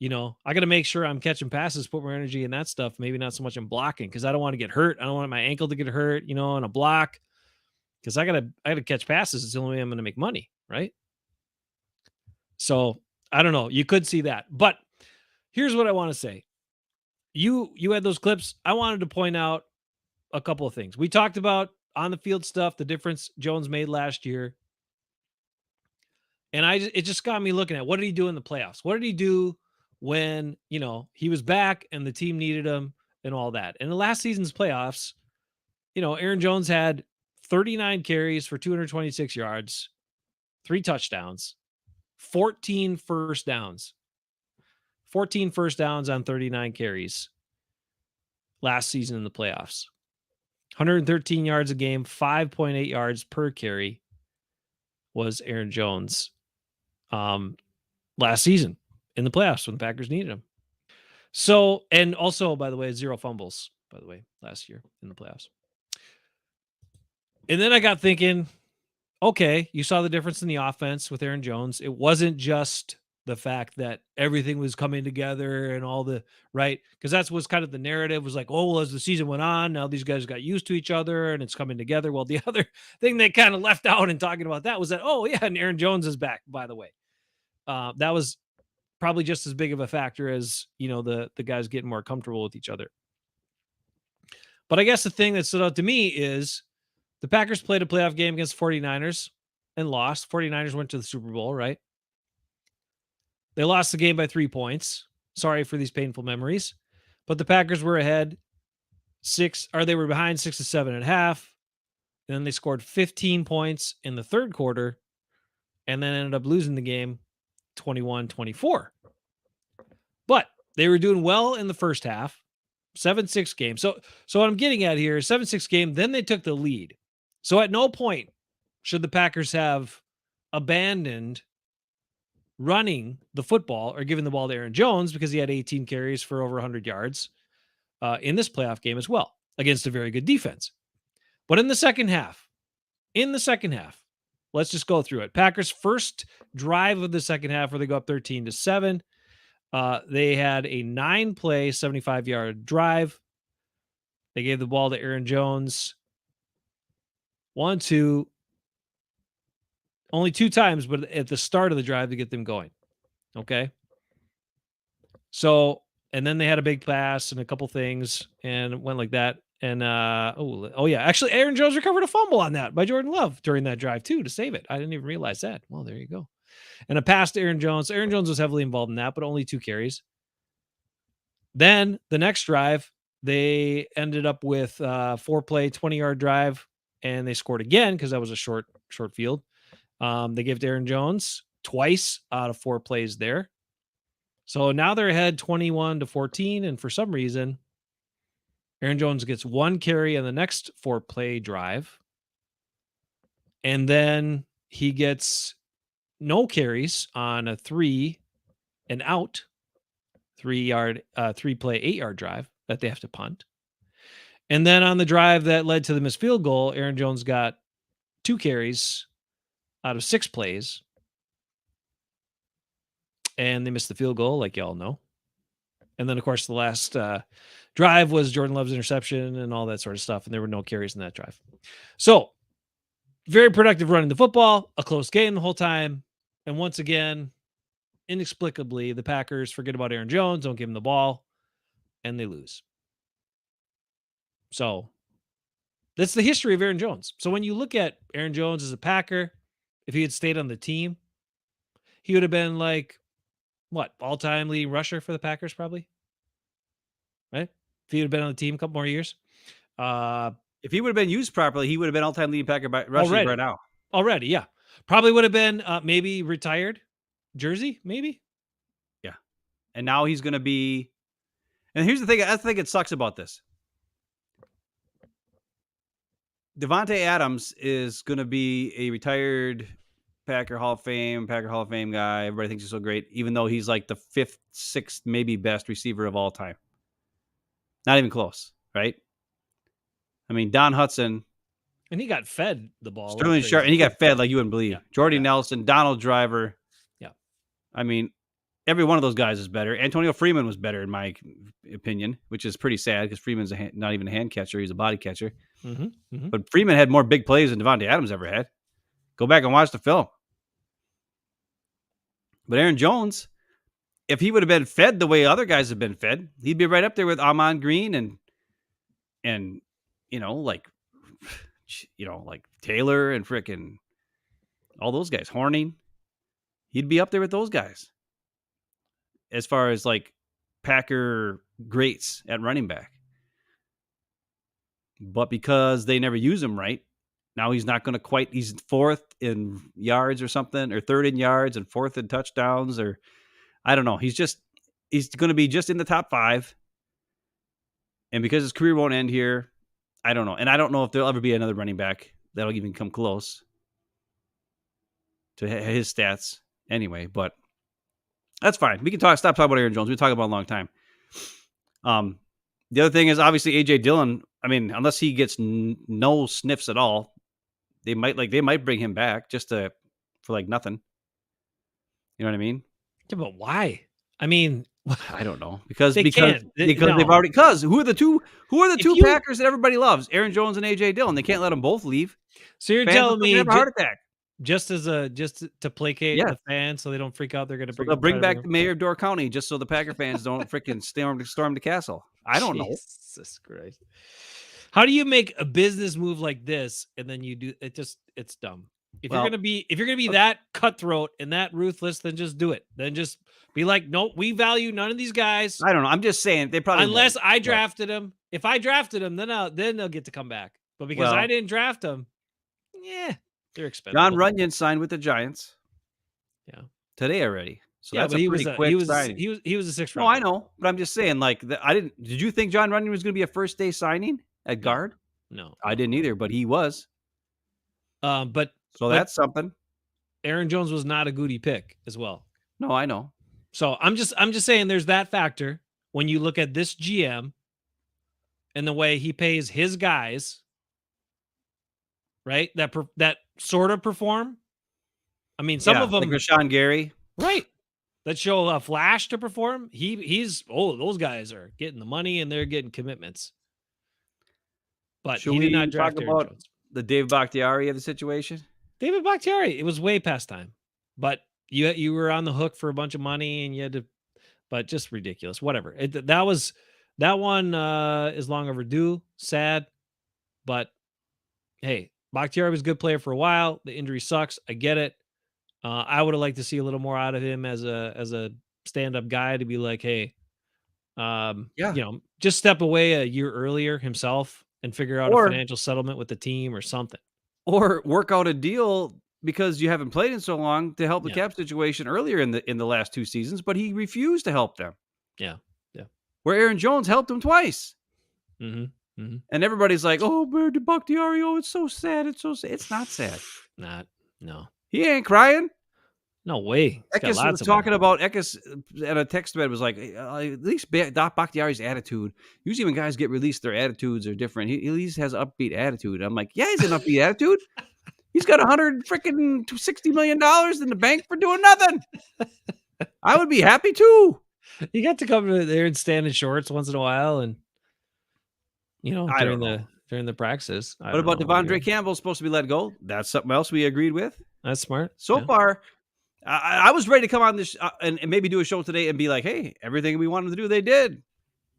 I got to make sure I'm catching passes, put more energy in that stuff. Maybe not so much in blocking because I don't want to get hurt. I don't want my ankle to get hurt, on a block. Because I gotta catch passes. It's the only way I'm gonna make money, right? So I don't know. You could see that, but here's what I want to say. You had those clips. I wanted to point out a couple of things. We talked about on the field stuff, the difference Jones made last year, and it just got me looking at what did he do in the playoffs? What did he do when he was back and the team needed him and all that? In the last season's playoffs, Aaron Jones had 39 carries for 226 yards, 3 touchdowns, 14 first downs. 14 first downs on 39 carries last season in the playoffs. 113 yards a game, 5.8 yards per carry was Aaron Jones last season in the playoffs when the Packers needed him. So, and also, by the way, 0 fumbles, by the way, last year in the playoffs. And then I got thinking, okay, you saw the difference in the offense with Aaron Jones. It wasn't just the fact that everything was coming together and all the right, because that's what's kind of the narrative was like, oh, well, as the season went on, now these guys got used to each other and it's coming together. Well, the other thing they kind of left out in talking about that was that, oh yeah, and Aaron Jones is back, by the way. That was probably just as big of a factor as, the guys getting more comfortable with each other. But I guess the thing that stood out to me is the Packers played a playoff game against 49ers and lost. 49ers went to the Super Bowl, right? They lost the game by 3 points. Sorry for these painful memories. but the Packers were ahead they were behind 6 to 7.5. And then they scored 15 points in the third quarter and then ended up losing the game 21-24. But they were doing well in the first half, 7-6 game. So what I'm getting at here is 7-6 game, then they took the lead. So at no point should the Packers have abandoned running the football or giving the ball to Aaron Jones, because he had 18 carries for over 100 yards in this playoff game as well against a very good defense. But in the second half, let's just go through it. Packers' first drive of the second half, where they go up 13-7. They had a 9-play, 75-yard drive. They gave the ball to Aaron Jones only 2 times, but at the start of the drive to get them going. Okay. So, and then they had a big pass and a couple things and went like that. And yeah, actually Aaron Jones recovered a fumble on that by Jordan Love during that drive too, to save it. I didn't even realize that. Well, there you go. And a pass to Aaron Jones. Aaron Jones was heavily involved in that, but only 2 carries. Then the next drive, they ended up with 4-play, 20-yard drive, and they scored again because that was a short field. They gave to Aaron Jones twice out of 4 plays there. So now they're ahead 21-14, and for some reason, Aaron Jones gets 1 carry on the next 4-play drive, and then he gets no carries on a 3-and-out 3-play 8-yard drive that they have to punt. And then on the drive that led to the missed field goal, Aaron Jones got 2 carries out of 6 plays, and they missed the field goal, like y'all know. And then, of course, the last drive was Jordan Love's interception and all that sort of stuff, and there were no carries in that drive. So, very productive running the football, a close game the whole time, and once again, inexplicably, the Packers forget about Aaron Jones, don't give him the ball, and they lose. So, that's the history of Aaron Jones. So, when you look at Aaron Jones as a Packer, if he had stayed on the team, he would have been like, what, all-time leading rusher for the Packers, probably? Right? If he would have been on the team a couple more years. If he would have been used properly, he would have been all-time leading Packer by rushing right now. Already, yeah. Probably would have been maybe retired jersey, maybe. Yeah. And now he's going to be... And here's the thing. I think it sucks about this. Devontae Adams is going to be a retired Packer Hall of Fame guy. Everybody thinks he's so great, even though he's like the 5th, 6th, maybe best receiver of all time. Not even close, right? I mean, Don Hudson. And he got fed the ball. Sterling Sharp, and he got fed like you wouldn't believe. Yeah. Jordy Nelson, Donald Driver. Yeah. I mean, every one of those guys is better. Antonio Freeman was better, in my opinion, which is pretty sad because Freeman's not even a hand catcher. He's a body catcher. Mm-hmm. Mm-hmm. But Freeman had more big plays than Devontae Adams ever had. Go back and watch the film. But Aaron Jones, if he would have been fed the way other guys have been fed, he'd be right up there with Ahman Green and like Taylor and frickin' all those guys, Horning. He'd be up there with those guys as far as like Packer greats at running back. But because they never use him right, now he's not going to quite, he's 4th in yards or something, or 3rd in yards and 4th in touchdowns, or I don't know. He's going to be just in the top 5. And because his career won't end here, I don't know. And I don't know if there'll ever be another running back that'll even come close to his stats anyway, but that's fine. We can stop talking about Aaron Jones. We talk about it a long time. The other thing is obviously AJ Dillon. I mean, unless he gets no sniffs at all, they might bring him back just for like nothing. You know what I mean? Yeah, but why? I mean, I don't know because they've already who are the two Packers that everybody loves? Aaron Jones and AJ Dillon. They can't let them both leave. So you're telling me have a heart attack just to placate the fans so they don't freak out. They're going to bring back the mayor of Door County just so the Packer fans don't freaking storm the castle. I don't know. Jesus Christ. How do you make a business move like this and then you do it? It's dumb. If you're gonna be that cutthroat and that ruthless, then just do it. Then just be like, no, we value none of these guys. I don't know. I'm just saying they probably unless won't, I drafted him. If I drafted him, then they'll get to come back. But because I didn't draft him, they're expensive. John Runyon signed with the Giants. Yeah, today already. So that's but a pretty quick signing. He was a sixth No, round. I know, but I'm just saying, like, I didn't. Did you think John Runyon was going to be a first day signing at guard? No, I didn't either, but he was. But that's something. Aaron Jones was not a Gute pick as well. No, I know. So I'm just saying there's that factor when you look at this GM and the way he pays his guys, right? That sort of perform. I mean, some of them, like Rashawn Gary, right? That show a flash to perform. He's those guys are getting the money and they're getting commitments. But he did not draft Aaron Jones. The Dave Bakhtiari of the situation. David Bakhtiari, it was way past time, but you were on the hook for a bunch of money and you had to, but just ridiculous. Whatever. That one is long overdue. Sad, but hey, Bakhtiari was a good player for a while. The injury sucks. I get it. I would have liked to see a little more out of him as a stand-up guy to be like, hey, just step away a year earlier himself and figure out a financial settlement with the team or something. Or work out a deal because you haven't played in so long to help the cap situation earlier in the last 2 seasons, but he refused to help them. Yeah. Where Aaron Jones helped him twice. Mm-hmm. Mm-hmm. And everybody's like, oh, where did Bakhtiari? Oh, it's so sad. It's so sad. It's not sad. No. He ain't crying. No way. Eckes was talking about Eckes at a text thread was like, at least Bakhtiari's attitude. Usually when guys get released, their attitudes are different. He at least has an upbeat attitude. I'm like, yeah, he's an upbeat attitude. He's got $160 million in the bank for doing nothing. I would be happy too. You got to come there and stand in shorts once in a while, and during the practices. What about Devondre Campbell supposed to be let go? That's something else we agreed with. That's smart. So far, I was ready to come on this and maybe do a show today and be like, hey, everything we wanted to do, they did.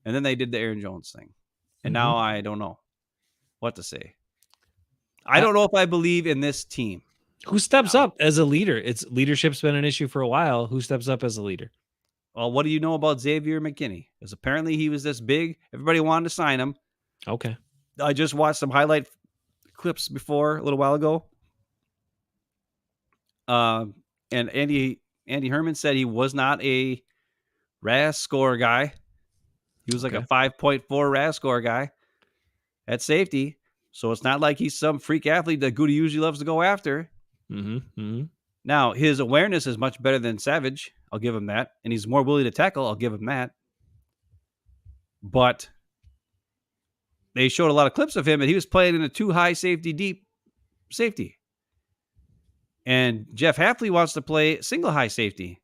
And then they did the Aaron Jones thing. And now I don't know what to say. I don't know if I believe in this team. Who steps up as a leader? Leadership's been an issue for a while. Who steps up as a leader? Well, what do you know about Xavier McKinney? Because apparently he was this big. Everybody wanted to sign him. Okay. I just watched some highlight clips before a little while ago. And Andy Herman said he was not a RAS score guy. He was like a 5.4 RAS score guy at safety. So it's not like he's some freak athlete that Gute usually loves to go after. Now, his awareness is much better than Savage. I'll give him that. And he's more willing to tackle. I'll give him that. But they showed a lot of clips of him, and he was playing in a 2 high safety, deep safety. And Jeff Hafley wants to play single high safety.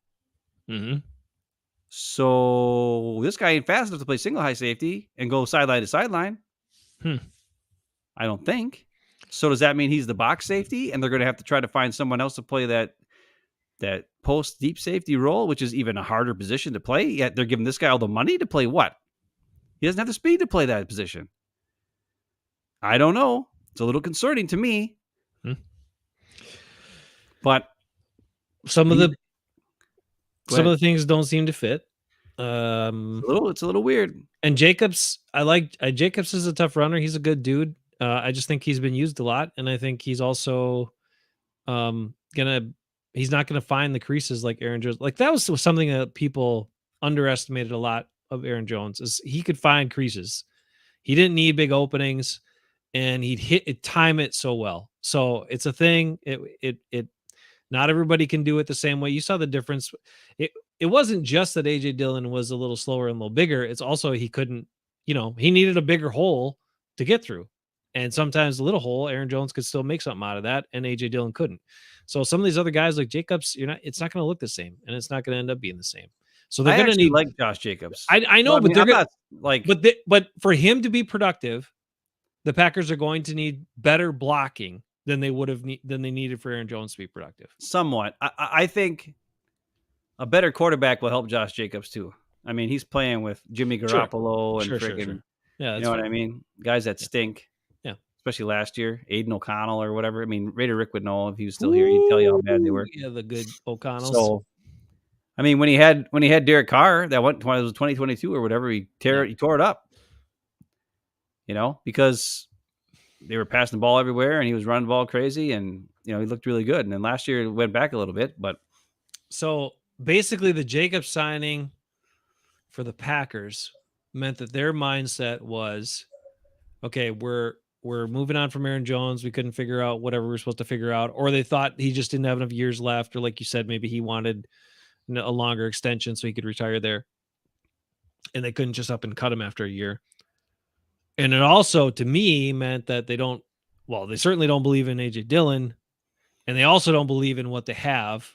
So this guy ain't fast enough to play single high safety and go sideline to sideline. I don't think. So does that mean he's the box safety and they're going to have to try to find someone else to play that post deep safety role, which is even a harder position to play? Yet they're giving this guy all the money to play what? He doesn't have the speed to play that position. I don't know. It's a little concerning to me. But some of the things don't seem to fit. It's a little weird. And Jacobs, Jacobs is a tough runner. He's a good dude. I just think he's been used a lot, and I think he's also he's not gonna find the creases like Aaron Jones. Like that was something that people underestimated a lot of Aaron Jones, is he could find creases. He didn't need big openings, and he'd time it so well. So it's a thing. It not everybody can do it the same way. You saw the difference. It wasn't just that AJ Dillon was a little slower and a little bigger. It's also he couldn't, he needed a bigger hole to get through. And sometimes the little hole, Aaron Jones could still make something out of that, and AJ Dillon couldn't. So some of these other guys like Jacobs, it's not going to look the same, and it's not going to end up being the same. So they're going to need like Josh Jacobs. I know, but they're not like. But for him to be productive, the Packers are going to need better blocking than they needed for Aaron Jones to be productive. Somewhat, I think a better quarterback will help Josh Jacobs too. I mean, he's playing with Jimmy Garoppolo and freaking. Yeah, you know what I mean? Guys that stink. Yeah. especially last year, Aiden O'Connell or whatever. I mean, Raider Rick would know if he was still here. He'd tell you how bad they were. Yeah, the good O'Connells. So, I mean, when he had Derek Carr, that went, it was 2022 or whatever, he tore it up. Because they were passing the ball everywhere and he was running the ball crazy, and he looked really good. And then last year it went back a little bit, but so basically the Jacobs signing for the Packers meant that their mindset was, okay, we're moving on from Aaron Jones. We couldn't figure out whatever we were supposed to figure out, or they thought he just didn't have enough years left, or like you said, maybe he wanted a longer extension so he could retire there, and they couldn't just up and cut him after a year. And it also, to me, meant that they certainly don't believe in AJ Dillon, and they also don't believe in what they have,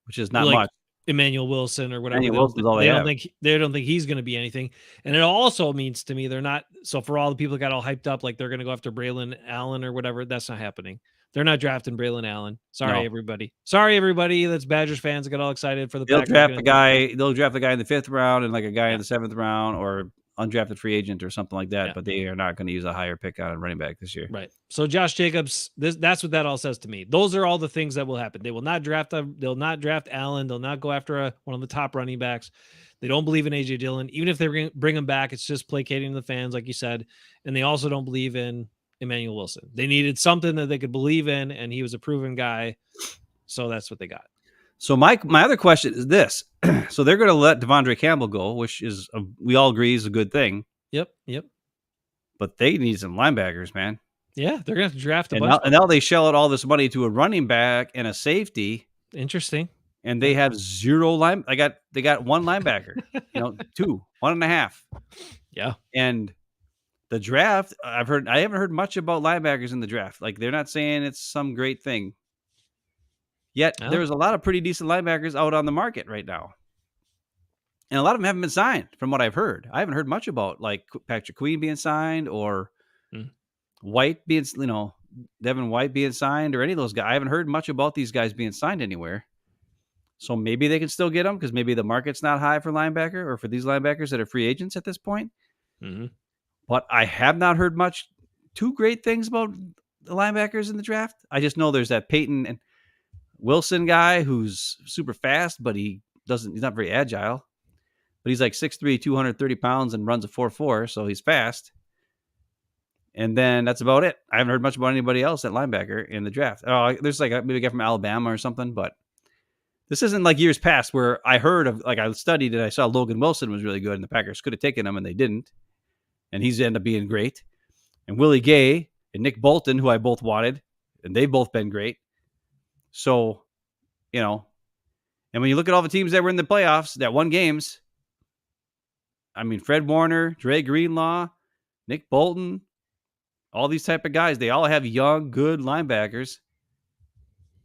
which is not much. Emmanuel Wilson or whatever. They don't think he's going to be anything. And it also means to me they're not. So for all the people that got all hyped up, like they're going to go after Braylon Allen or whatever, that's not happening. They're not drafting Braylon Allen. Sorry, everybody. That's Badgers fans that got all excited for the They'll Packers. draft the guy. They'll draft the guy in the 5th round and like a guy in the 7th round, or undrafted free agent or something like that. But they are not going to use a higher pick on a running back this year. Right. So Josh Jacobs, that's what that all says to me. Those are all the things that will happen. They will not draft they'll not draft Allen. They'll not go after one of the top running backs. They don't believe in AJ Dillon. Even if they bring him back, it's just placating the fans, like you said. And they also don't believe in Emmanuel Wilson. They needed something that they could believe in, and he was a proven guy. So that's what they got. So my other question is this. So they're going to let Devondre Campbell go, which is, we all agree, is a good thing. Yep. But they need some linebackers, man. Yeah, they're going to have to draft a and bunch. And now they shell out all this money to a running back and a safety. Interesting. And they have zero line. They got one linebacker, 2, 1.5. Yeah. And the draft, I haven't heard much about linebackers in the draft. Like, they're not saying it's some great thing. Yet there's a lot of pretty decent linebackers out on the market right now. And a lot of them haven't been signed from what I've heard. I haven't heard much about like Patrick Queen being signed or White being, Devin White being signed or any of those guys. I haven't heard much about these guys being signed anywhere. So maybe they can still get them because maybe the market's not high for linebacker or for these linebackers that are free agents at this point. Mm-hmm. But I have not heard too great things about the linebackers in the draft. I just know there's that Peyton and Wilson guy who's super fast, but he's not very agile. But he's like 6'3", 230 pounds and runs a 4.4, so he's fast. And then that's about it. I haven't heard much about anybody else at linebacker in the draft. Oh, there's like maybe a guy from Alabama or something, but this isn't like years past where I heard of, like I studied and I saw Logan Wilson was really good and the Packers could have taken him and they didn't. And he's ended up being great. And Willie Gay and Nick Bolton, who I both wanted, and they've both been great. So, and when you look at all the teams that were in the playoffs that won games, I mean, Fred Warner, Dre Greenlaw, Nick Bolton, all these type of guys, they all have young, good linebackers,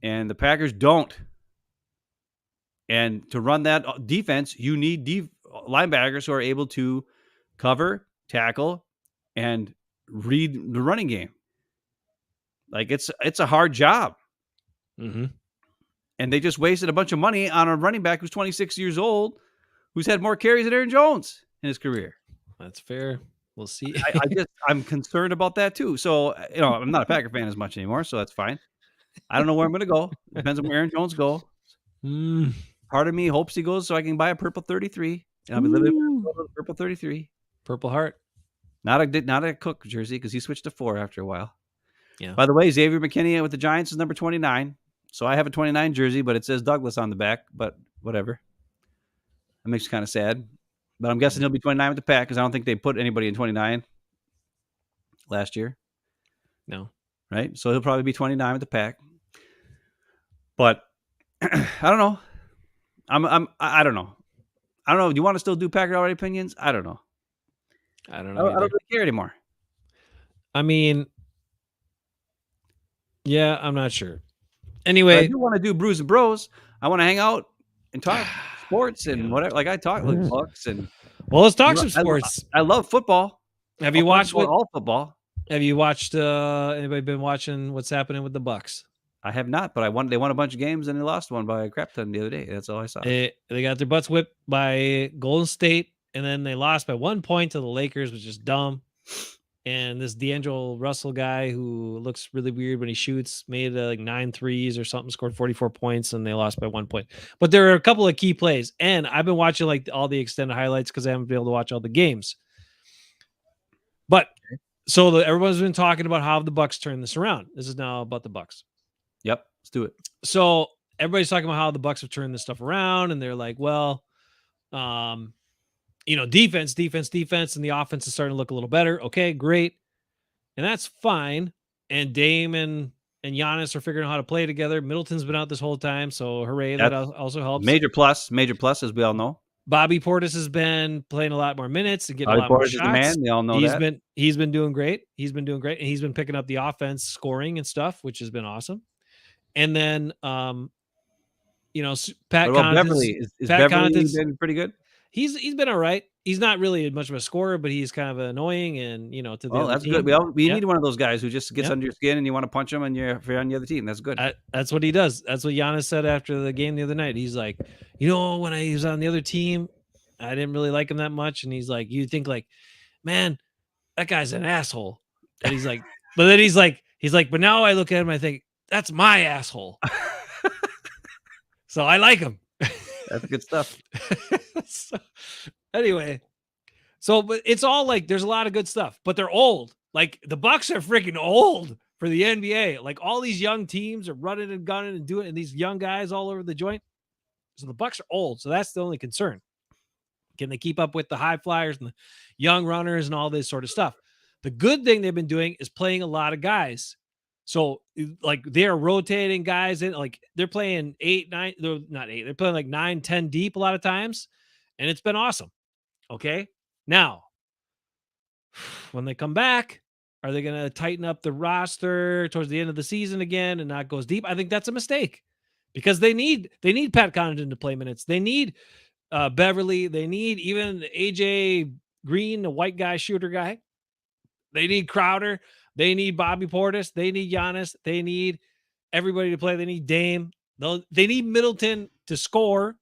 and the Packers don't. And to run that defense, you need linebackers who are able to cover, tackle, and read the running game. Like, it's a hard job. Mm-hmm. And they just wasted a bunch of money on a running back who's 26 years old, who's had more carries than Aaron Jones in his career. That's fair. We'll see. I'm concerned about that too. So, I'm not a Packer fan as much anymore, so that's fine. I don't know where I'm going to go. Depends on where Aaron Jones goes. Part of me hopes he goes so I can buy a purple 33. And I'll be living with a purple 33. Purple heart. Not a Cook jersey because he switched to 4 after a while. Yeah. By the way, Xavier McKinney with the Giants is number 29. So I have a 29 jersey, but it says Douglas on the back. But whatever. That makes me kind of sad. But I'm guessing he'll be 29 with the Pack because I don't think they put anybody in 29 last year. No. Right? So he'll probably be 29 with the Pack. But I don't know. I don't know. I don't know. Do you want to still do Packer Already opinions? I don't know. I don't know. I don't really care anymore. I mean, yeah, I'm not sure. Anyway, but I do want to do Brews and Bros. I want to hang out and talk sports and whatever. Like I talk like Bucks and. Well, let's talk some sports. I love football. Have you watched all football? Have you watched? Anybody been watching what's happening with the Bucks? I have not, but they won a bunch of games and they lost one by a crap ton the other day. That's all I saw. They got their butts whipped by Golden State, and then they lost by 1 point to the Lakers, which is dumb. And this D'Angelo Russell guy who looks really weird when he shoots made like 9 threes or something, scored 44 points, and they lost by 1 point. But there are a couple of key plays, and I've been watching like all the extended highlights because I haven't been able to watch all the games. But so everyone's been talking about how the Bucks turn this around. This is now about the Bucks. Yep, let's do it. So everybody's talking about how the Bucks have turned this stuff around, and they're like, well, defense, and the offense is starting to look a little better. Okay, great. And that's fine. And Dame and Giannis are figuring out how to play together. Middleton's been out this whole time, so hooray, that also helps. Major plus, as we all know. Bobby Portis has been playing a lot more minutes and getting Bobby a lot more Portis shots. is the man. We all know that. He's been doing great. And he's been picking up the offense, scoring and stuff, which has been awesome. And then, Pat Connaughton. Beverly? Is Beverly been pretty good? He's been all right. He's not really much of a scorer, but he's kind of annoying and, to the other that's team. good. We need one of those guys who just gets under your skin and you want to punch him and you're on the other team. That's good. That's what he does. That's what Giannis said after the game the other night. He's like, when he was on the other team, I didn't really like him that much. And he's like, you think like, man, that guy's an asshole. And he's like, but then he's like, but now I look at him, I think that's my asshole. So I like him. That's good stuff. Anyway, but it's all like there's a lot of good stuff, but they're old. Like the Bucks are freaking old for the NBA. Like all these young teams are running and gunning and doing, and these young guys all over the joint. So the Bucks are old. So that's the only concern. Can they keep up with the high flyers and the young runners and all this sort of stuff? The good thing they've been doing is playing a lot of guys. So like they're rotating guys in, like they're playing 8, 9, they're not 8, they're playing like 9, 10 deep a lot of times. And it's been awesome. Okay. Now, when they come back, are they going to tighten up the roster towards the end of the season again and not go as deep? I think that's a mistake because they need Pat Connaughton to play minutes. They need Beverly. They need even AJ Green, the white guy, shooter guy. They need Crowder. They need Bobby Portis. They need Giannis. They need everybody to play. They need Dame. They need Middleton to score,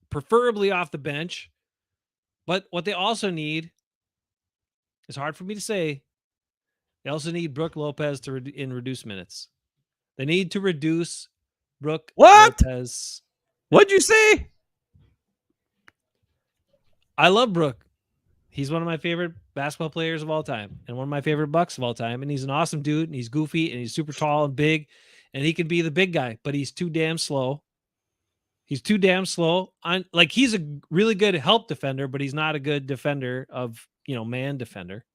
preferably off the bench. But what they also need, it's hard for me to say, they also need Brook Lopez to reduce minutes. They need to reduce Brook Lopez. What'd you say? I love Brook. He's one of my favorite basketball players of all time and one of my favorite Bucks of all time. And he's an awesome dude and he's goofy and he's super tall and big and he can be the big guy, but he's too damn slow. He's too damn slow. He's a really good help defender, but he's not a good defender of, man defender.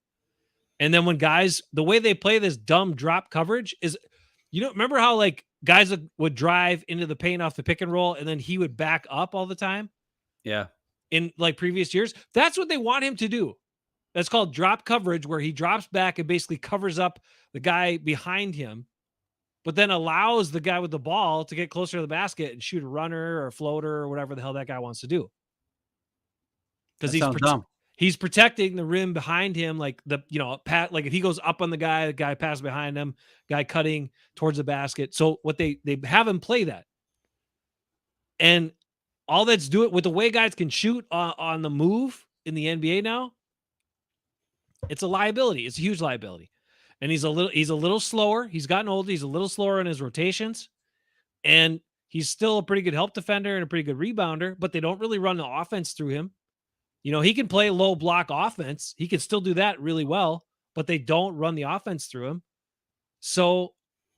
And then when guys, the way they play this dumb drop coverage is, remember how like guys would drive into the paint off the pick and roll and then he would back up all the time? Yeah. In like previous years, that's what they want him to do. That's called drop coverage, where he drops back and basically covers up the guy behind him, but then allows the guy with the ball to get closer to the basket and shoot a runner or a floater or whatever the hell that guy wants to do. Because he's protecting the rim behind him, like Pat. Like if he goes up on the guy passes behind him, guy cutting towards the basket. So what they have him play that, and all that's do it with the way guys can shoot on the move in the NBA now. It's a liability. It's a huge liability. And he's a little slower. He's gotten older. He's a little slower in his rotations. And he's still a pretty good help defender and a pretty good rebounder, but they don't really run the offense through him. He can play low block offense. He can still do that really well, but they don't run the offense through him. So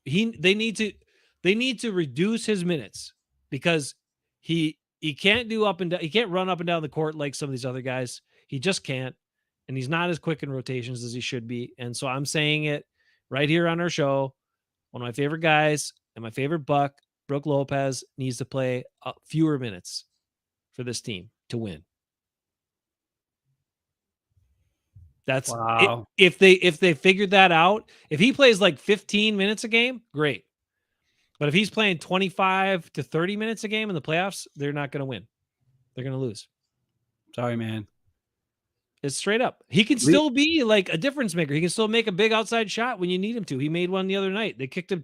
they need to reduce his minutes because he can't do up and down. He can't run up and down the court like some of these other guys. He just can't. And he's not as quick in rotations as he should be. And so I'm saying it right here on our show. One of my favorite guys and my favorite Buck, Brook Lopez, needs to play fewer minutes for this team to win. That's wow. If they figured that out, if he plays like 15 minutes a game, great. But if he's playing 25 to 30 minutes a game in the playoffs, they're not going to win. They're going to lose. Sorry, man. It's straight up. He can still be like a difference maker. He can still make a big outside shot when you need him to. He made one the other night. They kicked him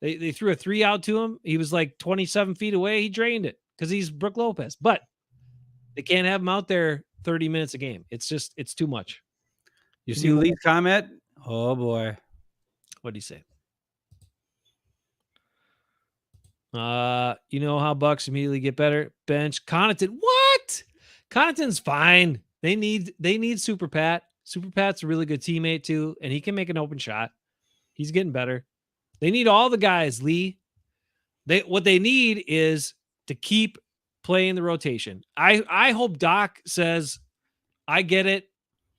they threw a 3 out to him. He was like 27 feet away. He drained it because he's Brook Lopez. But they can't have him out there 30 minutes a game. It's too much. You see Lee's comment? Oh boy. What do you say? You know how Bucks immediately get better? Bench Connaughton. What? Connaughton's fine. They need Super Pat. Super Pat's a really good teammate too, and he can make an open shot. He's getting better. They need all the guys, Lee. What they need is to keep playing the rotation. I hope Doc says, I get it,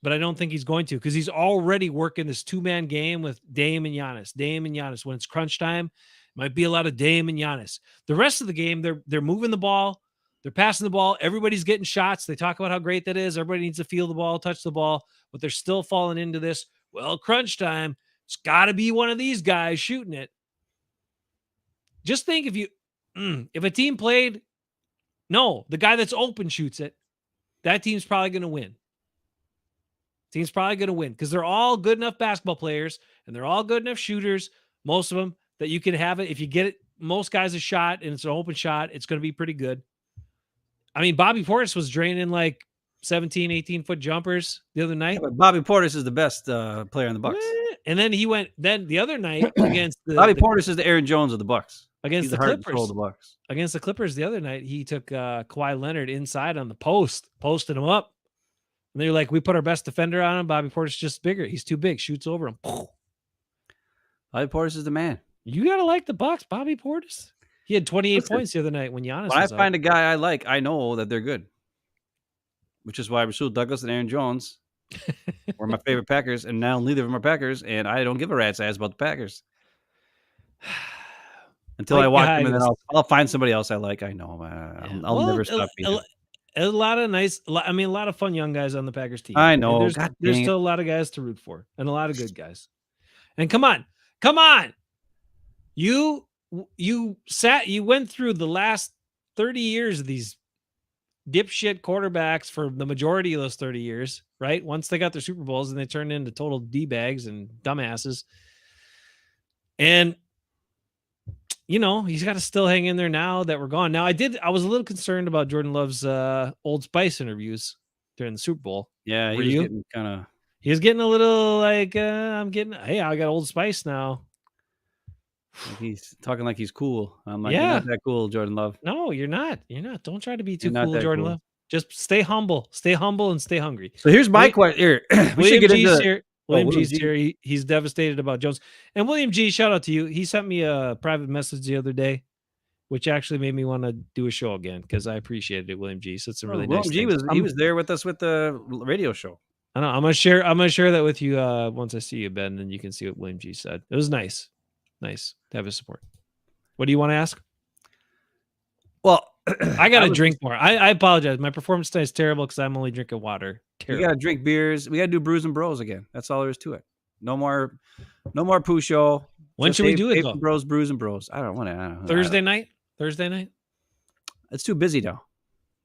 but I don't think he's going to, because he's already working this 2-man game with Dame and Giannis. Dame and Giannis. When it's crunch time, it might be a lot of Dame and Giannis. The rest of the game, they're moving the ball, they're passing the ball, everybody's getting shots. They talk about how great that is. Everybody needs to feel the ball, touch the ball, but they're still falling into this. Well, crunch time, it's got to be one of these guys shooting it. Just think if a team played, no, the guy that's open shoots it, that team's probably going to win. Team's probably going to win because they're all good enough basketball players and they're all good enough shooters, most of them, that you can have it. If you get it, most guys a shot and it's an open shot, it's going to be pretty good. I mean, Bobby Portis was draining like 17, 18-foot jumpers the other night. Yeah, but Bobby Portis is the best player in the Bucks. And then the other night against Bobby Portis is the Aaron Jones of the Bucks. Against He's the Clippers. The Bucks. Against the Clippers the other night, he took Kawhi Leonard inside on the posted him up. And they're like, we put our best defender on him. Bobby Portis just bigger. He's too big. Shoots over him. Bobby Portis is the man. You gotta like the Bucks, Bobby Portis. He had 28 points the other night when Giannis. When I find a guy I like, I know that they're good. Which is why Rasul Douglas and Aaron Jones were my favorite Packers, and now neither of them are Packers, and I don't give a rat's ass about the Packers. Until I watch them, and then I'll find somebody else I like. I know. I'll never stop being a lot of fun young guys on the Packers team. I know. There's still a lot of guys to root for and a lot of good guys. And come on. You went through the last 30 years of these dipshit quarterbacks for the majority of those 30 years, right? Once they got their Super Bowls and they turned into total D-bags and dumbasses. And he's got to still hang in there now that we're gone. Now, I was a little concerned about Jordan Love's Old Spice interviews during the Super Bowl. Yeah, he was getting a little like, hey, I got Old Spice now. He's talking like he's cool. I'm like, yeah. You're not that cool, Jordan Love. No, you're not. Don't try to be too cool, Jordan Love. Just stay humble and stay hungry. So here's my question. Here, William G's here. He's devastated about Jones. And William G, shout out to you. He sent me a private message the other day, which actually made me want to do a show again because I appreciated it. William G said some really nice things. He was there with us with the radio show. I know. I'm gonna share that with you once I see you, Ben, and you can see what William G said. It was nice to have his support. What do you want to ask? Well, I got to drink more. I apologize. My performance tonight is terrible because I'm only drinking water. We got to drink beers. We got to do Brews and Bros again. That's all there is to it. No more poo show. When should we do it, though? Bros, Brews and Bros. I don't want to. Thursday night? It's too busy now.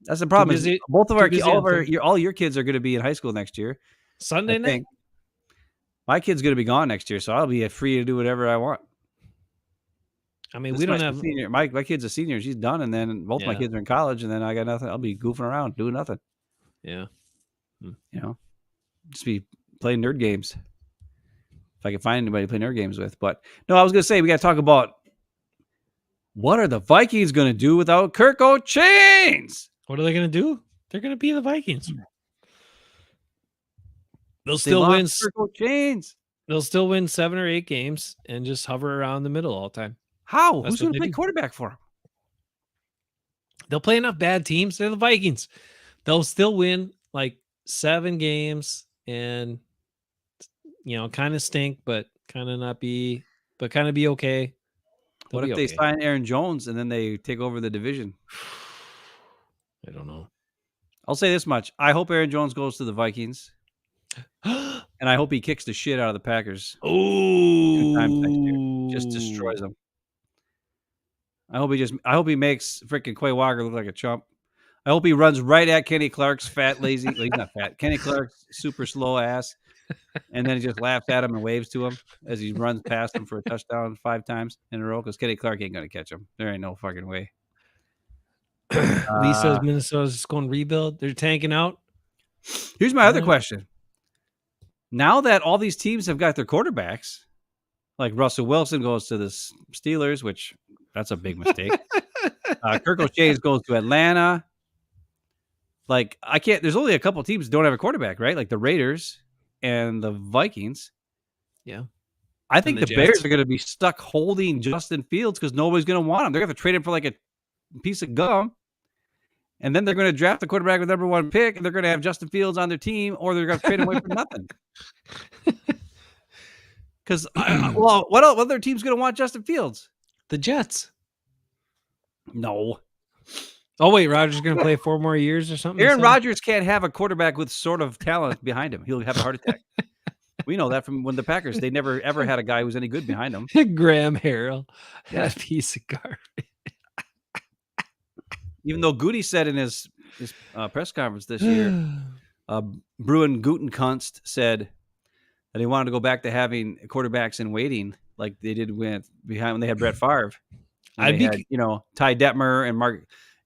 That's the problem. Both of all your kids are going to be in high school next year. Sunday night? My kid's going to be gone next year, so I'll be free to do whatever I want. I mean, we don't have senior. My kid's a senior. She's done, and then both my kids are in college, and then I got nothing. I'll be goofing around, doing nothing. Yeah, just be playing nerd games. If I can find anybody to play nerd games with, but no, I was going to say we got to talk about what are the Vikings going to do without Kirk O'Chains? What are they going to do? They're going to be the Vikings. They'll still win. Kirk O'Chains. They'll still win 7 or 8 games and just hover around the middle all the time. How? Who's going to play quarterback for them? They'll play enough bad teams. They're the Vikings. They'll still win like 7 games and, kind of stink, but kind of not be, but kind of be okay. What if they sign Aaron Jones and then they take over the division? I don't know. I'll say this much. I hope Aaron Jones goes to the Vikings. And I hope he kicks the shit out of the Packers. 2 times next year. Just destroys them. I hope he makes freaking Quay Walker look like a chump. I hope he runs right at Kenny Clark's fat, lazy. Well, he's not fat. Kenny Clark's super slow ass. And then he just laughs at him and waves to him as he runs past him for a touchdown 5 times in a row because Kenny Clark ain't going to catch him. There ain't no fucking way. Lee says Minnesota's just going to rebuild. They're tanking out. Here's my other question. Now that all these teams have got their quarterbacks, like Russell Wilson goes to the Steelers, which that's a big mistake. Kirk O'Shea goes to Atlanta. Like, I can't. There's only a couple teams that don't have a quarterback, right? Like the Raiders and the Vikings. Yeah. I think the Bears are going to be stuck holding Justin Fields because nobody's going to want him. They're going to have to trade him for like a piece of gum. And then they're going to draft the quarterback with number 1 pick, and they're going to have Justin Fields on their team, or they're going to trade him away for nothing. Because, what other team's going to want Justin Fields? The Jets. No. Oh, wait, Rodgers is going to play 4 more years or something? Aaron Rodgers can't have a quarterback with sort of talent behind him. He'll have a heart attack. We know that from when the Packers, they never, ever had a guy who was any good behind them. Graham Harrell. That piece of garbage. Even though Gute said in his press conference this year, Bruin Gutenkunst said that he wanted to go back to having quarterbacks in waiting like they did when they had Brett Favre. Ty Detmer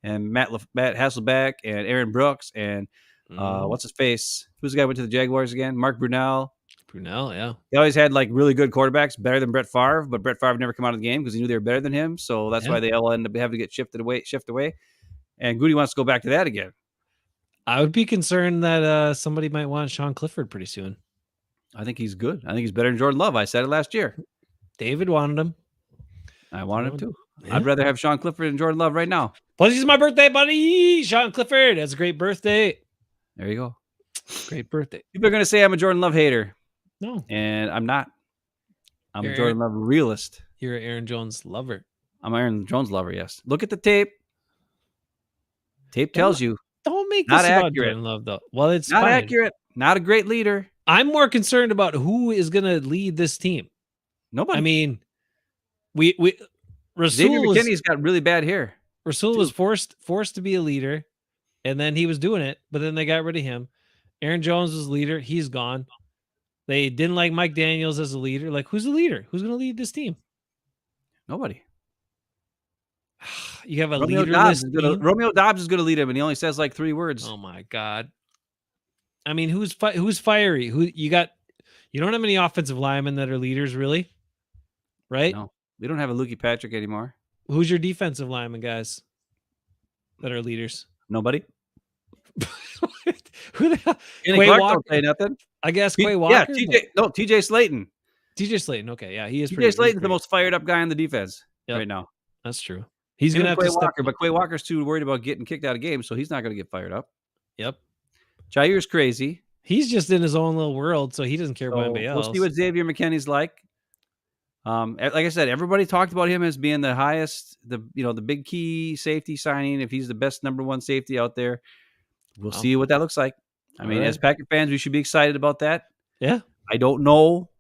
and Matt Hasselbeck and Aaron Brooks and what's his face? Who's the guy who went to the Jaguars again? Mark Brunell. Yeah. They always had like really good quarterbacks, better than Brett Favre, but Brett Favre never come out of the game because he knew they were better than him. So that's why they all end up having to get shift away. And Gute wants to go back to that again. I would be concerned that somebody might want Sean Clifford pretty soon. I think he's good. I think he's better than Jordan Love. I said it last year. David wanted him. I wanted him too. Yeah. I'd rather have Sean Clifford than Jordan Love right now. Plus, he's my birthday buddy. Sean Clifford. That's a great birthday. There you go. Great birthday. People are going to say I'm a Jordan Love hater. No. And I'm not. I'm a Jordan Love realist. You're an Aaron Jones lover. I'm an Aaron Jones lover, yes. Look at the tape. Tape tells you. Don't make not this accurate. about Jordan Love, though. Well, it's not fine. accurate. Not a great leader. I'm more concerned about who is going to lead this team. Nobody. I mean, Rasul Xavier McKinney's got really bad hair. Rasul was forced to be a leader, and then he was doing it, but then they got rid of him. Aaron Jones was leader. He's gone. They didn't like Mike Daniels as a leader. Like, who's the leader? Who's going to lead this team? Nobody. You have a Romeo leaderless Dobbs Romeo Dobbs is going to lead him, and he only says like 3 words. Oh my God! I mean, who's fiery? Who you got? You don't have any offensive linemen that are leaders, really, right? No, we don't have a Lukey Patrick anymore. Who's your defensive lineman guys that are leaders? Nobody. Who the hell? Quay Walker don't say nothing. I guess Quay Walker. Yeah, TJ Slayton. TJ Slayton. Okay, yeah, he is. TJ Slayton's the most fired up guy on the defense right now. That's true. He's going to have Quay to Walker, but Quay Walker's too worried about getting kicked out of games, so he's not going to get fired up. Yep. Jair's crazy. He's just in his own little world, so he doesn't care about anybody else. We'll see what Xavier McKinney's like. Like I said, everybody talked about him as being the highest, the big key safety signing. If he's the best number 1 safety out there, we'll see what that looks like. I mean, as Packer fans, we should be excited about that. Yeah. I don't know.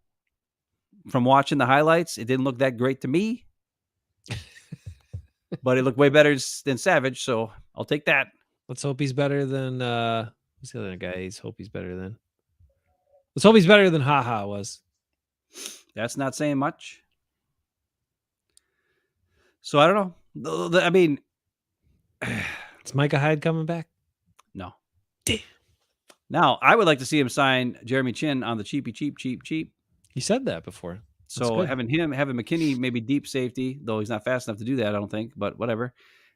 From watching the highlights, it didn't look that great to me. But it looked way better than Savage, so I'll take that. Let's hope he's better than who's the other guy? Let's hope he's better than HaHa was. That's not saying much. So I don't know. I mean, is Micah Hyde coming back? No. Damn. Now I would like to see him sign Jeremy Chin on the cheap. You said that before. So having McKinney maybe deep safety, though he's not fast enough to do that, I don't think, but whatever.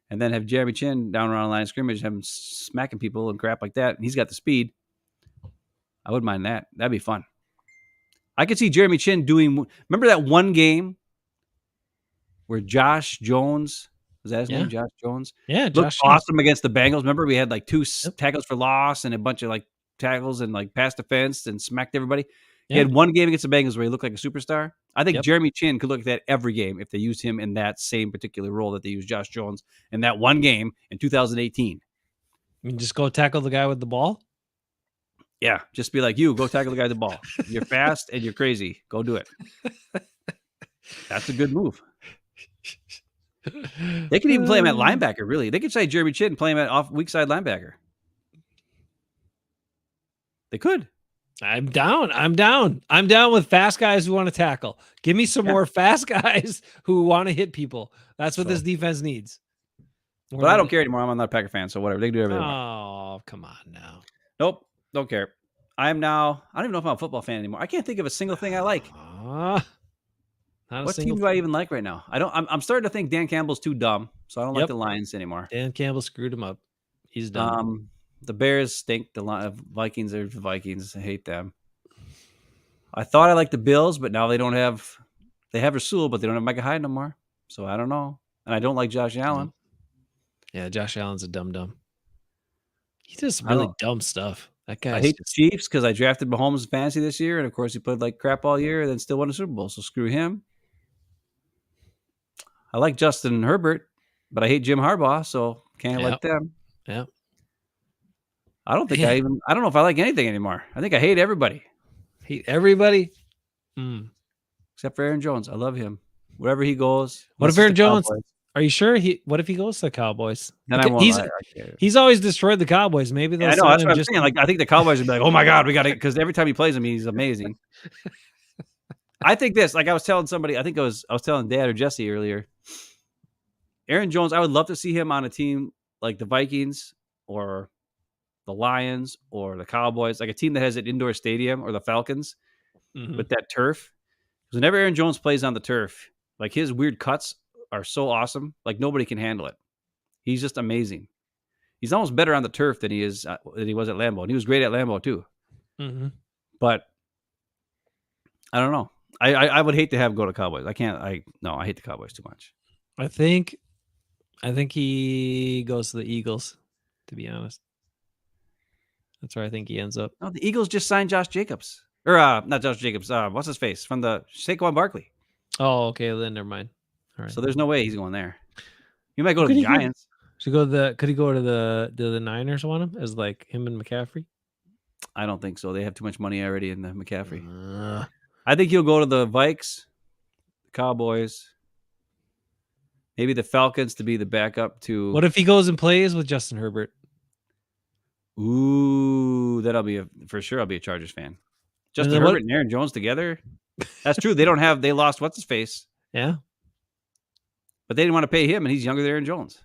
And then have Jeremy Chin down around the line of scrimmage, have him smacking people and crap like that. And he's got the speed. I wouldn't mind that. That'd be fun. I could see Jeremy Chin doing. Remember that one game where Josh Jones, was that his name? Josh Jones? Yeah, looked awesome against the Bengals. Remember we had like 2 tackles for loss and a bunch of like tackles and like pass defense and smacked everybody. He had one game against the Bengals where he looked like a superstar. I think Jeremy Chin could look at that every game if they used him in that same particular role that they used Josh Jones in that one game in 2018. You mean just go tackle the guy with the ball? Yeah, just be like, go tackle the guy with the ball. You're fast and you're crazy. Go do it. That's a good move. They could even play him at linebacker, really. They could say Jeremy Chin and play him at weak side linebacker. They could. I'm down with fast guys who want to tackle. Give me some more fast guys who want to hit people. That's what this defense needs. But I don't care anymore. I'm not a Packer fan, so whatever. They can do everything. Oh, come on now. Nope. Don't care. I don't even know if I'm a football fan anymore. I can't think of a single thing I like. What team do I even like right now? I'm starting to think Dan Campbell's too dumb, so I don't like the Lions anymore. Dan Campbell screwed him up. He's done. The Bears stink. The Vikings are the Vikings. I hate them. I thought I liked the Bills, but now they have Rasul, but they don't have Micah Hyde no more. So I don't know. And I don't like Josh Allen. Yeah, Josh Allen's a dumb. He does some really dumb stuff. That guy. I hate the Chiefs because I drafted Mahomes in fantasy this year, and of course he played like crap all year, and then still won a Super Bowl. So screw him. I like Justin Herbert, but I hate Jim Harbaugh, so can't like them. Yeah. I don't think I don't know if I like anything anymore. I think I hate everybody. Hate everybody? Except for Aaron Jones. I love him. Wherever he goes. What if Aaron Jones? Are you sure? What if he goes to the Cowboys? Then he's always destroyed the Cowboys. Maybe they'll. I know that's what I'm saying. Like I think the Cowboys would be like, "Oh my God, we got it," because every time he plays him, he's amazing. I think this. Like I was telling somebody, I think I was telling Dad or Jesse earlier. Aaron Jones, I would love to see him on a team like the Vikings or the Lions or the Cowboys, like a team that has an indoor stadium, or the Falcons with that turf. Because whenever Aaron Jones plays on the turf, like his weird cuts are so awesome. Like nobody can handle it. He's just amazing. He's almost better on the turf than he was at Lambeau. And he was great at Lambeau too. But I don't know. I would hate to have go to Cowboys. I hate the Cowboys too much. I think he goes to the Eagles, to be honest. That's where I think he ends up. No, the Eagles just signed Josh Jacobs. Or not Josh Jacobs. What's his face? From the Saquon Barkley. Oh, okay. Then never mind. All right. So there's no way he's going there. He might go to the Giants. Could he go to the Niners on him as like him and McCaffrey? I don't think so. They have too much money already in the McCaffrey. I think he'll go to the Vikes, the Cowboys, maybe the Falcons to be the backup to. What if he goes and plays with Justin Herbert? Ooh, that'll be for sure. I'll be a Chargers fan. Justin Herbert and Aaron Jones together. That's true. They lost what's his face. Yeah. But they didn't want to pay him, and he's younger than Aaron Jones.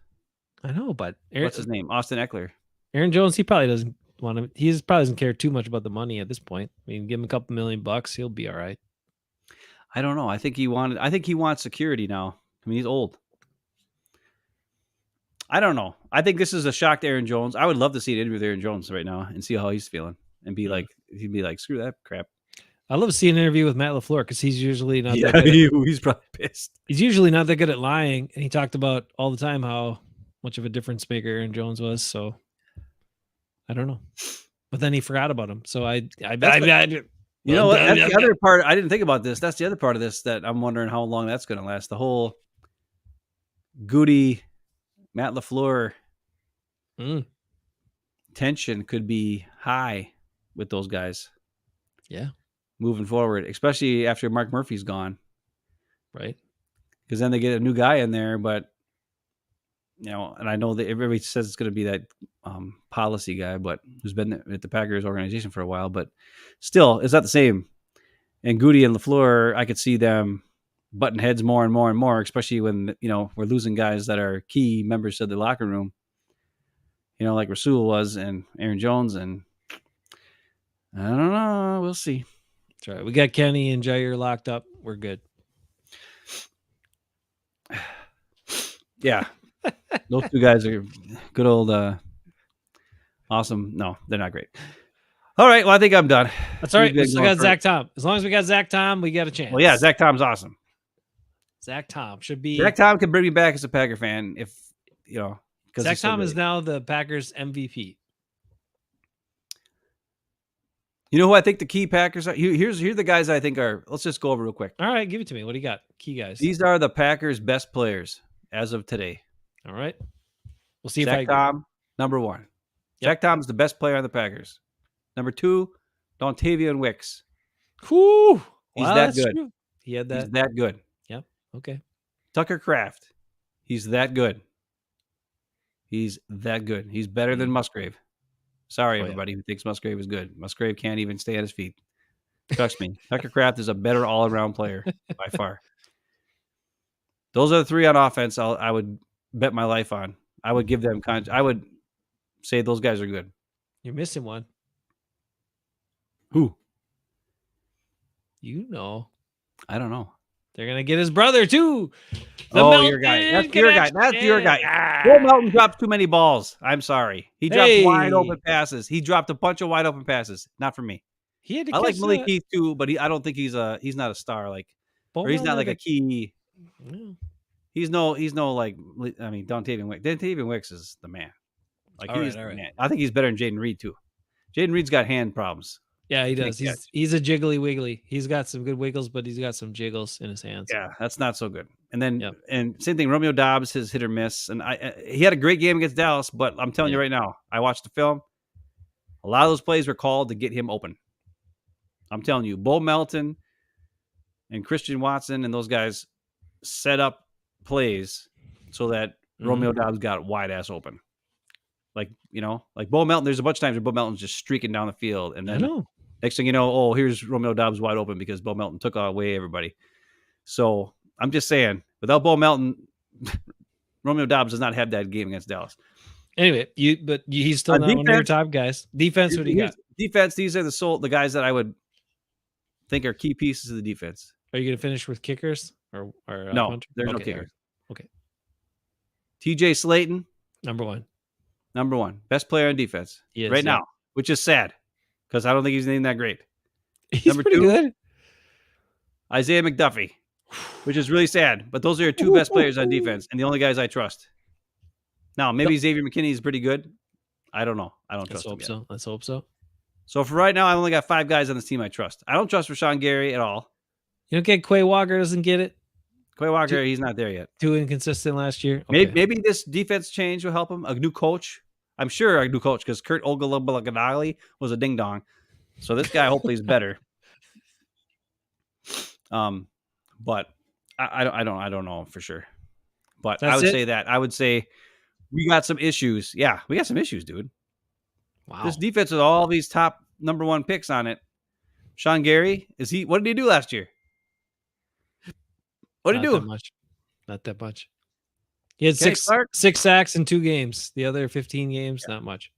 I know, but what's his name? Austin Eckler. Aaron Jones, he probably doesn't want to. He probably doesn't care too much about the money at this point. I mean, give him a couple $1,000,000, he'll be all right. I don't know. I think he wants security now. I mean, he's old. I don't know. I think this is a shock to Aaron Jones. I would love to see an interview with Aaron Jones right now and see how he's feeling, and he'd be like, screw that crap. I'd love to see an interview with Matt LaFleur because he's usually not that good. He's probably pissed. He's usually not that good at lying, and he talked about all the time how much of a difference maker Aaron Jones was. So I don't know, but then he forgot about him. So that's the other part. I didn't think about this. That's the other part of this that I'm wondering how long that's going to last. The whole Gute, Matt LaFleur tension could be high with those guys. Yeah. Moving forward, especially after Mark Murphy's gone. Right. Because then they get a new guy in there, but and I know that everybody says it's going to be that policy guy, but who's been at the Packers organization for a while, but still, it's not the same. And Gute and LaFleur, I could see them butting heads more and more and more, especially when, we're losing guys that are key members of the locker room, like Rasul was and Aaron Jones. And I don't know. We'll see. That's right. We got Kenny and Jair locked up. We're good. Yeah. Those two guys are good old awesome. No, they're not great. All right. Well, I think I'm done. That's all right. We still got Zach Tom. As long as we got Zach Tom, we got a chance. Well, yeah, Zach Tom's awesome. Zach Tom should be. Zach Tom can bring me back as a Packer fan if, Zach Tom is now the Packers MVP. You know who I think the key Packers are? Here's the guys I think are. Let's just go over real quick. All right, give it to me. What do you got? Key guys. These are the Packers' best players as of today. All right. We'll see Zach Tom, number 1. Yep. Zach Tom is the best player on the Packers. Number 2, Dontavian Wicks. Whew. He's that good. True. He had that. He's that good. Yep. Okay. Tucker Kraft. He's that good. He's that good. He's better than Musgrave. Sorry, everybody who thinks Musgrave is good. Musgrave can't even stay on his feet. Trust me. Tucker Kraft is a better all-around player by far. Those are the 3 on offense I would bet my life on. I would give them I would say those guys are good. You're missing one. Who? You know. I don't know. They're going to get his brother, too. Your guy. That's your guy. That's your guy. Will Melton drops too many balls. I'm sorry. He dropped wide open passes. He dropped a bunch of wide open passes. Not for me. He had to I like Malik Heath too, but I don't think he's not a star. Like, or he's not like a key. No. He's no like. I mean, Dontavian Wicks. Dontavian Wicks is the man. Like he's the man. I think he's better than Jaden Reed too. Jaden Reed's got hand problems. Yeah, he does. He's a jiggly wiggly. He's got some good wiggles, but he's got some jiggles in his hands. Yeah, that's not so good. And then and same thing. Romeo Doubs, his hit or miss, and he had a great game against Dallas. But I'm telling you right now, I watched the film. A lot of those plays were called to get him open. I'm telling you, Bo Melton and Christian Watson and those guys set up plays so that Romeo Doubs got wide ass open. Like, like Bo Melton, there's a bunch of times where Bo Melton's just streaking down the field. And then next thing you know, here's Romeo Doubs wide open because Bo Melton took away everybody. So I'm just saying, without Bo Melton, Romeo Doubs does not have that game against Dallas. Anyway, he's still not one of your top guys. Defense, what do you got? Defense, these are the guys that I would think are key pieces of the defense. Are you going to finish with kickers or no? punter? There's no kickers. Okay. TJ Slayton, number one, best player on defense now, which is sad because I don't think he's anything that great. He's number pretty good. Isaiah McDuffie, which is really sad, but those are your two best players on defense and the only guys I trust. Now, maybe Xavier McKinney is pretty good. I don't know. I don't trust him yet. Let's hope so. So for right now, I've only got 5 guys on this team I trust. I don't trust Rashawn Gary at all. You don't get Quay Walker doesn't get it? Quay Walker, he's not there yet. Too inconsistent last year. Okay. Maybe this defense change will help him. A new coach. I'm sure a new coach because Kurt Ogalabagadali was a ding-dong. So this guy hopefully is better. But I don't know for sure. But I would say we got some issues. Yeah, we got some issues, dude. Wow. This defense with all these top number 1 picks on it. Sean Gary, what did he do last year? What did he do? Not that much. He had six sacks in 2 games. The other 15 games, not much.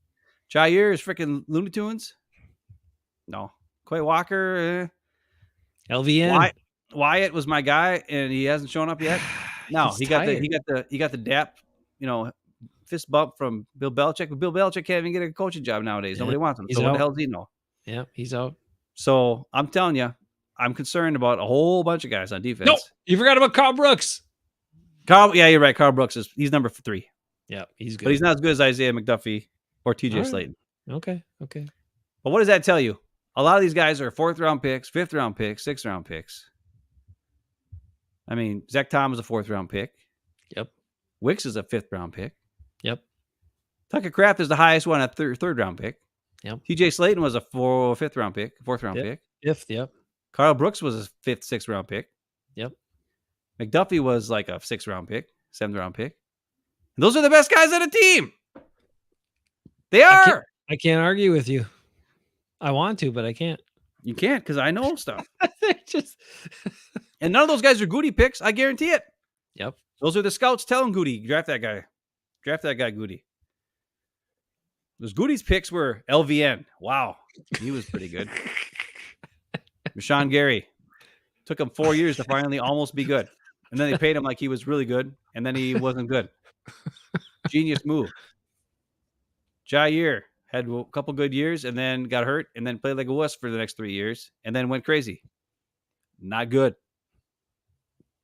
Jair is freaking Looney Tunes. No. Quay Walker. LVN. Wyatt was my guy, and he hasn't shown up yet. No, he got the dap, fist bump from Bill Belichick. But Bill Belichick can't even get a coaching job nowadays. Nobody wants him. So what the hell does he know? Yeah, he's out. So I'm telling you, I'm concerned about a whole bunch of guys on defense. No, you forgot about Carl Brooks. Yeah, you're right. Carl Brooks he's number 3. Yeah, he's good. But he's not as good as Isaiah McDuffie or TJ Slayton. Okay. But what does that tell you? A lot of these guys are 4th round picks, 5th round picks, 6th round picks. I mean, Zach Tom is a 4th round pick. Yep. Wicks is a 5th round pick. Yep. Tucker Kraft is the highest one at 3rd round pick. Yep. TJ Slayton was a 4th round pick. Yep. 5th, yep. Carl Brooks was a 5th, 6th round pick. Yep. McDuffie was like a 6th round pick, 7th round pick. And those are the best guys on the team. They are. I can't argue with you. I want to, but I can't. You can't because I know stuff. And none of those guys are Gute picks. I guarantee it. Yep. Those are the scouts telling Gute, draft that guy. Draft that guy, Gute. Those Gute's picks were LVN. Wow. He was pretty good. Rashawn Gary. Took him 4 years to finally almost be good. And then they paid him like he was really good. And then he wasn't good. Genius move. Jair had a couple good years and then got hurt and then played like a wuss for the next 3 years and then went crazy. Not good.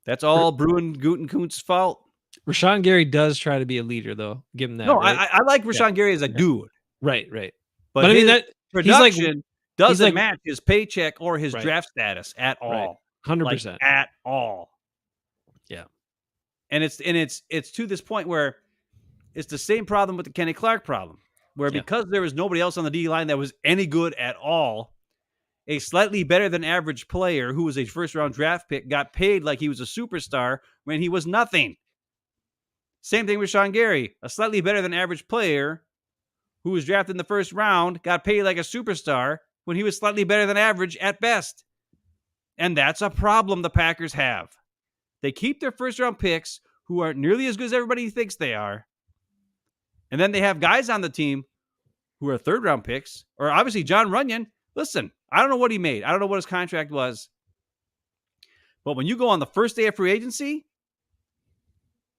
That's all Bruin Gutenkunst's fault. Rashawn Gary does try to be a leader, though. Give him that. No, right? I like Rashawn Gary as a dude. Right. But I mean, that production doesn't match his paycheck or his draft status at all. 100%. Like, at all. Yeah. And it's to this point where it's the same problem with the Kenny Clark problem, where because there was nobody else on the D line that was any good at all, a slightly better than average player who was a 1st round draft pick got paid like he was a superstar when he was nothing. Same thing with Sean Gary, a slightly better than average player who was drafted in the 1st round got paid like a superstar when he was slightly better than average at best. And that's a problem the Packers have. They keep their 1st round picks who aren't nearly as good as everybody thinks they are. And then they have guys on the team who are 3rd round picks, or obviously John Runyon. Listen, I don't know what he made. I don't know what his contract was. But when you go on the first day of free agency,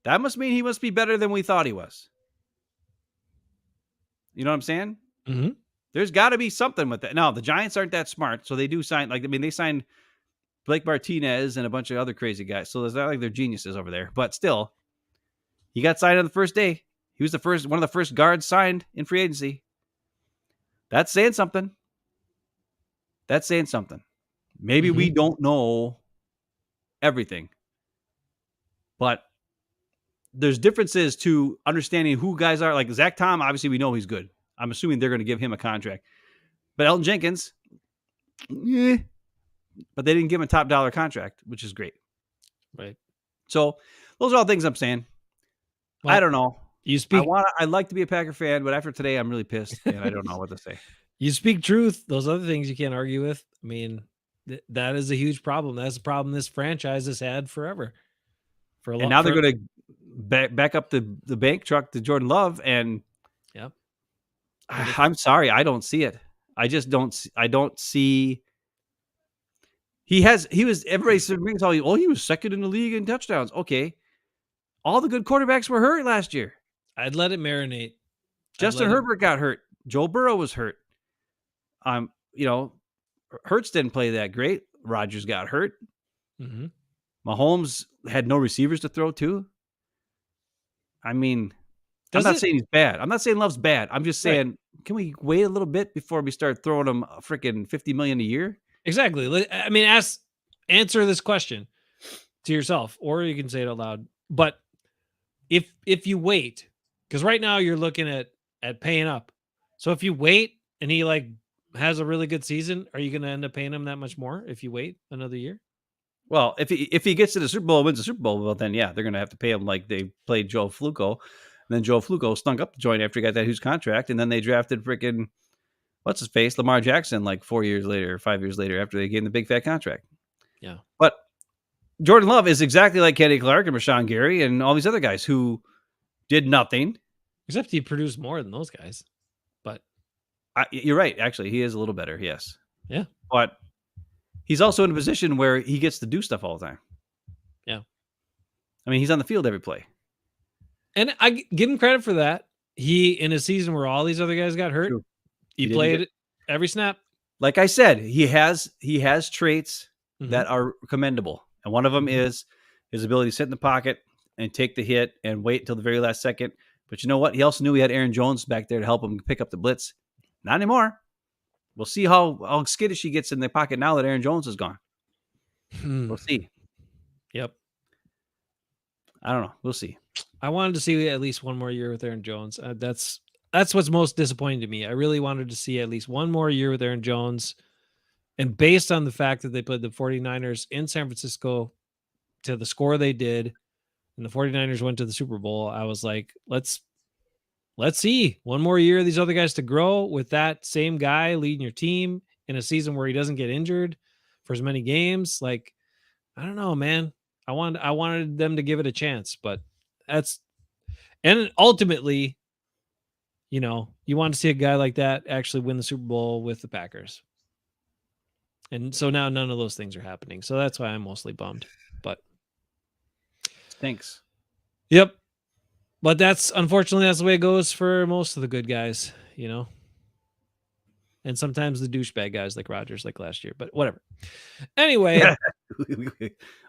that must mean he must be better than we thought he was. You know what I'm saying? Mm-hmm. There's got to be something with that. Now, the Giants aren't that smart, so they do sign. They signed Blake Martinez and a bunch of other crazy guys. So it's not like they're geniuses over there. But still, he got signed on the first day. He was one of the first guards signed in free agency. That's saying something. That's saying something. Maybe we don't know everything, but there's differences to understanding who guys are. Like Zach Tom, obviously we know he's good. I'm assuming they're going to give him a contract. But Elton Jenkins, but they didn't give him a top dollar contract, which is great. Right. So those are all things I'm saying. Well, I don't know. I'd like to be a Packer fan, but after today, I'm really pissed and I don't know what to say. You speak truth. Those other things you can't argue with. I mean, that is a huge problem. That's a problem this franchise has had forever. And now they're going to back up the bank truck to Jordan Love, and I'm sorry, I don't see it. I just don't. I don't see. He was. Everybody brings all. Oh, he was second in the league in touchdowns. Okay, all the good quarterbacks were hurt last year. I'd let it marinate. Justin Herbert got hurt. Joe Burrow was hurt. Hurts didn't play that great. Rodgers got hurt. Mm-hmm. Mahomes had no receivers to throw to. I mean, I'm not saying he's bad. I'm not saying Love's bad. I'm just saying, Can we wait a little bit before we start throwing him freaking $50 million a year? Exactly. I mean, answer this question to yourself, or you can say it out loud. But if you wait, because right now you're looking at paying up. So if you wait and he has a really good season, are you going to end up paying him that much more if you wait another year? Well, if he gets to the Super Bowl and wins the Super Bowl, well, then they're going to have to pay him like they played Joe Flacco. And then Joe Flacco stunk up the joint after he got that huge contract. And then they drafted freaking, what's his face, Lamar Jackson, 4 years later or 5 years later after they gave him the big fat contract. Yeah. But Jordan Love is exactly like Kenny Clark and Rashawn Gary and all these other guys who did nothing. Except he produced more than those guys. But you're right. Actually, he is a little better. Yes. Yeah. But he's also in a position where he gets to do stuff all the time. Yeah. I mean, he's on the field every play. And I give him credit for that. He, in a season where all these other guys got hurt, he played every snap. Like I said, he has traits that are commendable. And one of them is his ability to sit in the pocket and take the hit and wait until the very last second. But you know what? He also knew he had Aaron Jones back there to help him pick up the blitz. Not anymore. We'll see how skittish he gets in the pocket now that Aaron Jones is gone. We'll see. Yep. I don't know. We'll see. I wanted to see at least one more year with Aaron Jones. That's what's most disappointing to me. I really wanted to see at least one more year with Aaron Jones. And based on the fact that they put the 49ers in San Francisco to the score they did, and the 49ers went to the Super Bowl, I was like, let's see one more year of these other guys to grow with that same guy leading your team in a season where he doesn't get injured for as many games. I don't know, man. I wanted them to give it a chance, but and ultimately, you want to see a guy like that actually win the Super Bowl with the Packers. And so now none of those things are happening. So that's why I'm mostly bummed, but thanks. Yep. But unfortunately, that's the way it goes for most of the good guys, and sometimes the douchebag guys like Rodgers, like last year, but whatever. Anyway.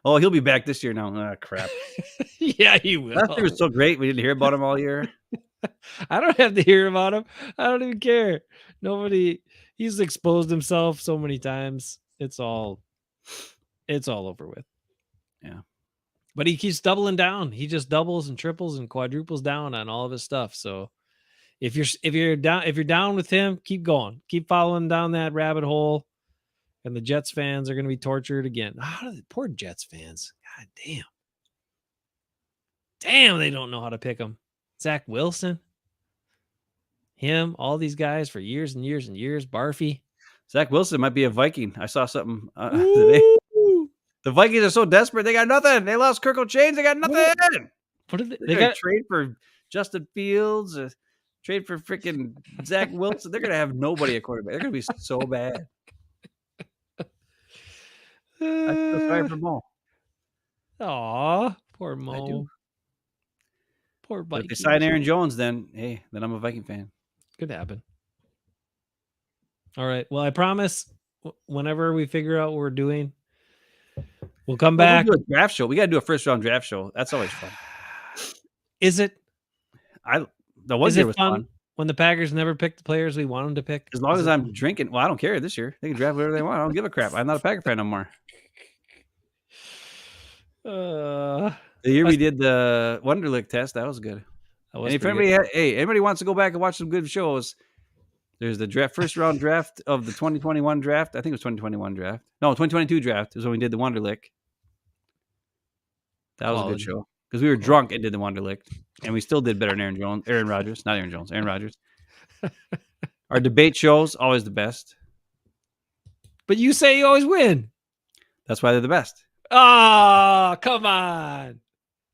Oh, he'll be back this year now. Oh, crap. Yeah, he will. Last year was so great. We didn't hear about him all year. I don't have to hear about him. I don't even care. He's exposed himself so many times. It's all over with. Yeah. But he keeps doubling down. He just doubles and triples and quadruples down on all of his stuff. So if you're down with him, keep going. Keep following down that rabbit hole. And the Jets fans are going to be tortured again. Poor Jets fans. God damn. Damn, they don't know how to pick them. Zach Wilson. Him, all these guys for years and years and years. Barfy. Zach Wilson might be a Viking. I saw something today. The Vikings are so desperate. They got nothing. They lost Kirk Chains. They got nothing. What did they got to trade for Justin Fields? Trade for freaking Zach Wilson. They're gonna have nobody at quarterback. They're gonna be so bad. I feel sorry for Mo. Aw, poor I do. Mo. Poor But if they Vikings. sign Aaron Jones, then I'm a Viking fan. Could happen. All right. Well, I promise whenever we figure out what we're doing, we'll come back. We'll do a draft show. We got to do a first round draft show. That's always fun. Is it? The one year was fun. When the Packers never pick the players we want them to pick? As long as I'm drinking. Well, I don't care this year. They can draft whatever they want. I don't give a crap. I'm not a Packer fan no more. The year we did the Wonderlic test, that was good. And if anybody wants to go back and watch some good shows, there's the first round draft of the 2021 draft. I think it was 2021 draft. No, 2022 draft is when we did the Wonderlic. That was a good show because we were drunk and did the Wonderlic, and we still did better than Aaron Rodgers. Our debate shows always the best. But you say you always win. That's why they're the best. Oh, come on.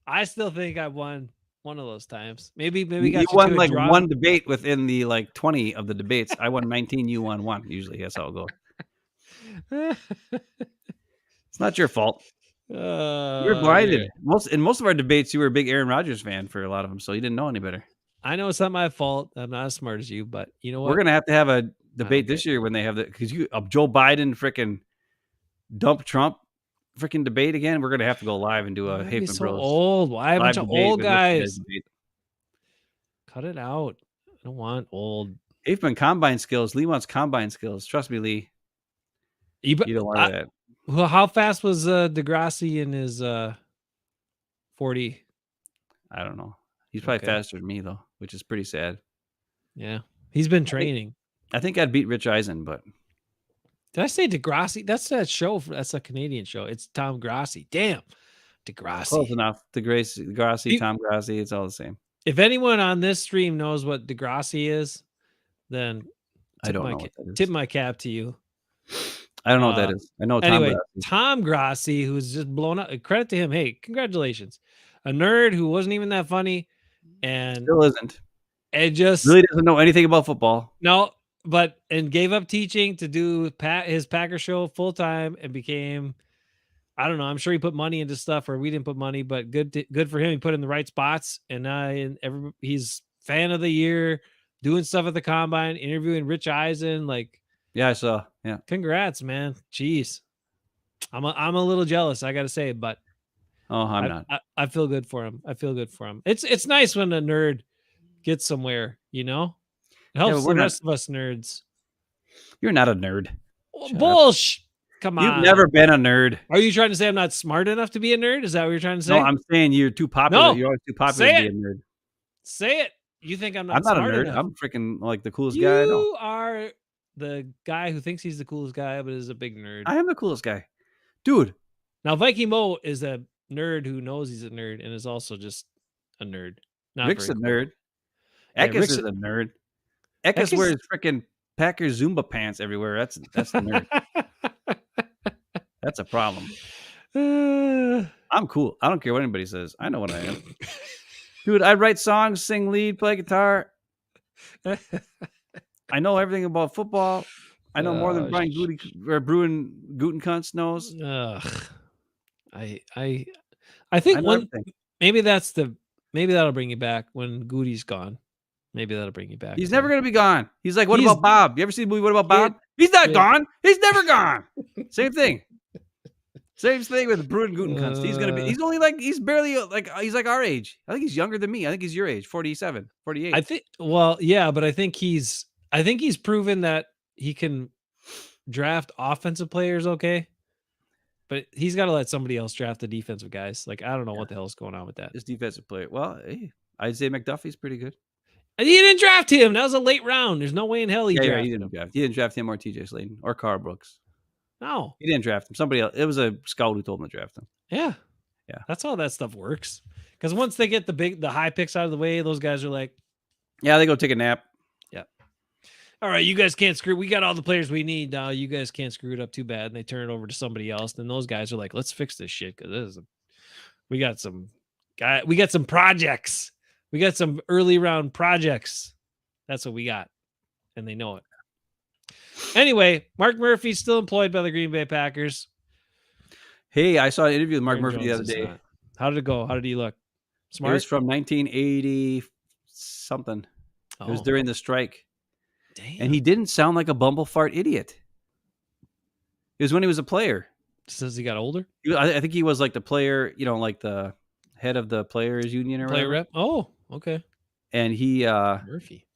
I still think I won one of those times. Maybe you won like one debate within the 20 of the debates. I won 19, you won 1. Usually that's how it goes. It's not your fault. You're blinded. Yeah. In most of our debates, you were a big Aaron Rodgers fan for a lot of them, so you didn't know any better. I know it's not my fault. I'm not as smart as you, but you know what? We're gonna have a debate this year when they have because Joe Biden freaking dump Trump freaking debate again. We're gonna have to go live and do a Hafeman Bros. Old. Why a bunch of old guys? Cut it out. I don't want old. Hafeman combine skills. Lee wants combine skills. Trust me, Lee. You don't want that. Well, how fast was Degrassi in his 40? I don't know. He's probably faster than me though, which is pretty sad. Yeah, he's been training. I think I'd beat Rich Eisen, but did I say Degrassi? That's that show. That's a Canadian show. It's Tom Grassi. Damn, Degrassi. Close enough. Degrassi, Tom Grassi. It's all the same. If anyone on this stream knows what Degrassi is, then I don't know what that is. Tip my cap to you. I don't know what that is. I know Tom Grassi, who's just blown up. Credit to him. Hey, congratulations. A nerd who wasn't even that funny and still isn't. And just really doesn't know anything about football. No, and gave up teaching to do his Packer show full time and became, I don't know. I'm sure he put money into stuff where we didn't put money, but good for him. He put in the right spots, and he's fan of the year, doing stuff at the combine, interviewing Rich Eisen. Yeah, I saw. Yeah, congrats, man. Jeez, I'm a little jealous, I gotta say, but I'm not. I feel good for him. It's nice when a nerd gets somewhere, It helps the rest of us nerds. You're not a nerd. Bullshit. Come on. You've never been a nerd. Are you trying to say I'm not smart enough to be a nerd? Is that what you're trying to say? No, I'm saying you're too popular. No. You're always too popular to be a nerd. Say it. You think I'm not a nerd. Enough. I'm freaking the coolest guy. You are the guy who thinks he's the coolest guy, but is a big nerd. I am the coolest guy. Dude. Now, Viking Mo is a nerd who knows he's a nerd and is also just a nerd. Rick's a nerd. Ekis is a nerd. Ekis wears freaking Packers Zumba pants everywhere. That's the nerd. That's a problem. I'm cool. I don't care what anybody says. I know what I am. Dude, I write songs, sing lead, play guitar. I know everything about football. I know more than Brian Gute or Guten Kunst knows. I think maybe that'll bring you back when Gute's gone. Maybe that'll bring you back. He's never going to be gone. He's like, what about Bob? You ever see the movie What About Bob? He's not gone. He's never gone. Same thing. Same thing with Bruin Gutenkunst. He's going to be, he's barely he's like our age. I think he's younger than me. I think he's your age, 47, 48. But I think he's proven that he can draft offensive players okay. But he's got to let somebody else draft the defensive guys. I don't know what the hell is going on with that. This defensive player. Well, hey, I'd say McDuffie's pretty good. And he didn't draft him. That was a late round. There's no way in hell he drafted him. He didn't draft him or TJ Sladen or Carl Brooks. No. He didn't draft him. Somebody else. It was a scout who told him to draft him. Yeah. Yeah. That's how that stuff works. Because once they get the high picks out of the way, those guys are like, yeah, they go take a nap. Yeah. All right, you guys can't screw. We got all the players we need now. You guys can't screw it up too bad. And they turn it over to somebody else. Then those guys are like, let's fix this shit because we got some projects. We got some early round projects. That's what we got. And they know it. Anyway, Mark Murphy's still employed by the Green Bay Packers. Hey, I saw an interview with Mark Aaron Murphy the other Jones is day. not. How did it go? How did he look? It Smart? was from 1980 something. It was during the strike. Damn. And he didn't sound like a bumblefart idiot. It was when he was a player. Says he got older? I think he was like the player, like the head of the players union or Player whatever. rep? Oh, okay. And he Murphy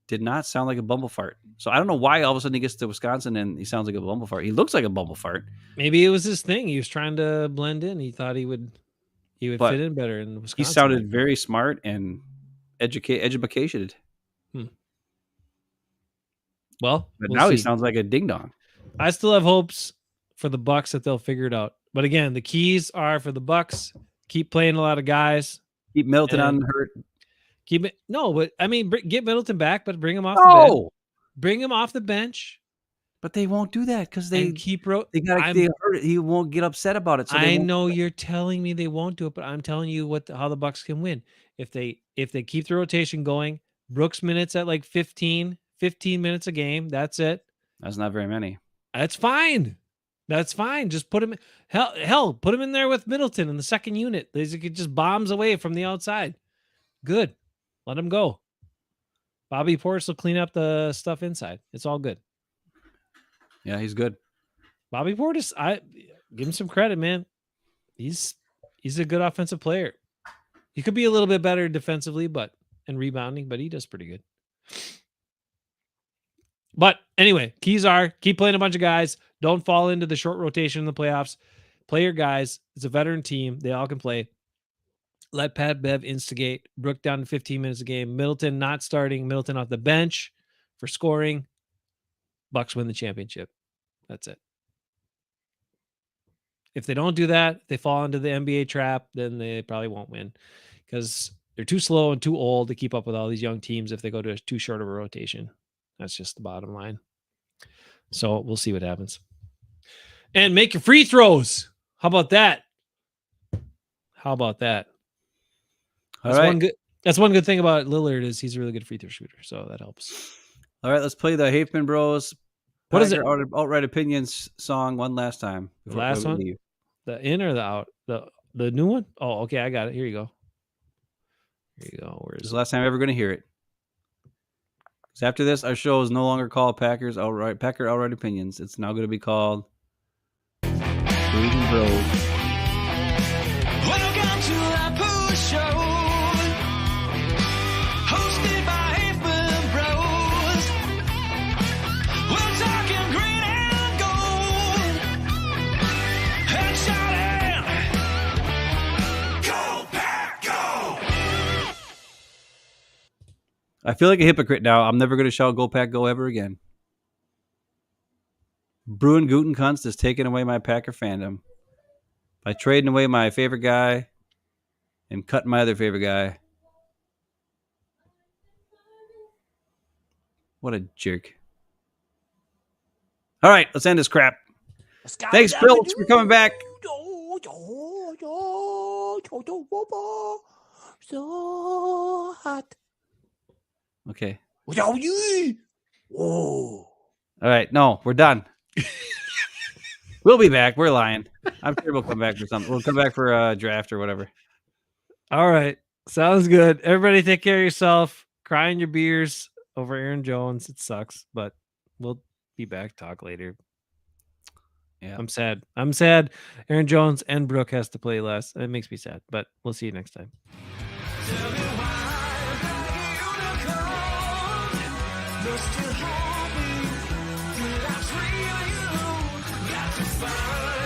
did not sound like a bumblefart. So I don't know why all of a sudden he gets to Wisconsin and he sounds like a bumblefart. He looks like a bumblefart. Maybe it was his thing. He was trying to blend in. He thought he would fit in better in Wisconsin. He sounded very smart and educated. Well, but we'll now see. he sounds like a ding dong. I still have hopes for the Bucs that they'll figure it out. But again, the keys are for the Bucs. Keep playing a lot of guys. Keep Middleton on hurt. Keep it. No, but I mean, get Middleton back, but bring him off the bench. Bring him off the bench. But they won't do that because they hurt it. He won't get upset about it. So I know you're telling me they won't do it, but I'm telling you how the Bucs can win. If they keep the rotation going, Brooks minutes at like 15 minutes a game. That's it. That's not very many. That's fine. That's fine. Just put him put him in there with Middleton in the second unit. They could just bombs away from the outside. Good. Let him go. Bobby Portis will clean up the stuff inside. It's all good. Yeah, he's good. Bobby Portis, I give him some credit, man. He's a good offensive player. He could be a little bit better defensively, and rebounding, but he does pretty good. But anyway, keys are keep playing a bunch of guys. Don't fall into the short rotation in the playoffs. Play your guys. It's a veteran team. They all can play. Let Pat Bev instigate. Brook down to 15 minutes a game. Middleton not starting. Middleton off the bench for scoring. Bucks win the championship. That's it. If they don't do that, they fall into the NBA trap, then they probably won't win because they're too slow and too old to keep up with all these young teams if they go to too short of a rotation. That's just the bottom line. So we'll see what happens. And make your free throws. How about that? That's one good thing about Lillard is he's a really good free throw shooter. So that helps. All right, let's play the Hafeman Bros. What is it? Outright Opinions song one last time. The last one? Leave. The in or the out? The new one? Oh, okay. I got it. Here you go. Where is it? The last time I'm ever going to hear it. So after this, our show is no longer called Packer Outright Opinions. It's now going to be called Hafeman Bros. Welcome to the Pooh Show, hosted by Hafeman Bros. We're talking green and gold, and shouting, "Go Pack, go!" I feel like a hypocrite now. I'm never going to shout "Go Pack, go" ever again. Bruin Gutenkunst is taking away my Packer fandom by trading away my favorite guy and cutting my other favorite guy. What a jerk. All right, let's end this crap. Thanks, Phillips, for coming back. So hot. Okay. Whoa. All right, no, we're done. We'll be back. We're lying. I'm sure we'll come back for something. We'll come back for a draft or whatever. All right. Sounds good. Everybody take care of yourself. Cry in your beers over Aaron Jones. It sucks, but we'll be back. Talk later. Yeah. I'm sad. Aaron Jones and Brooke has to play less. It makes me sad, but we'll see you next time. Mr. Happy, you, that's real you, got to find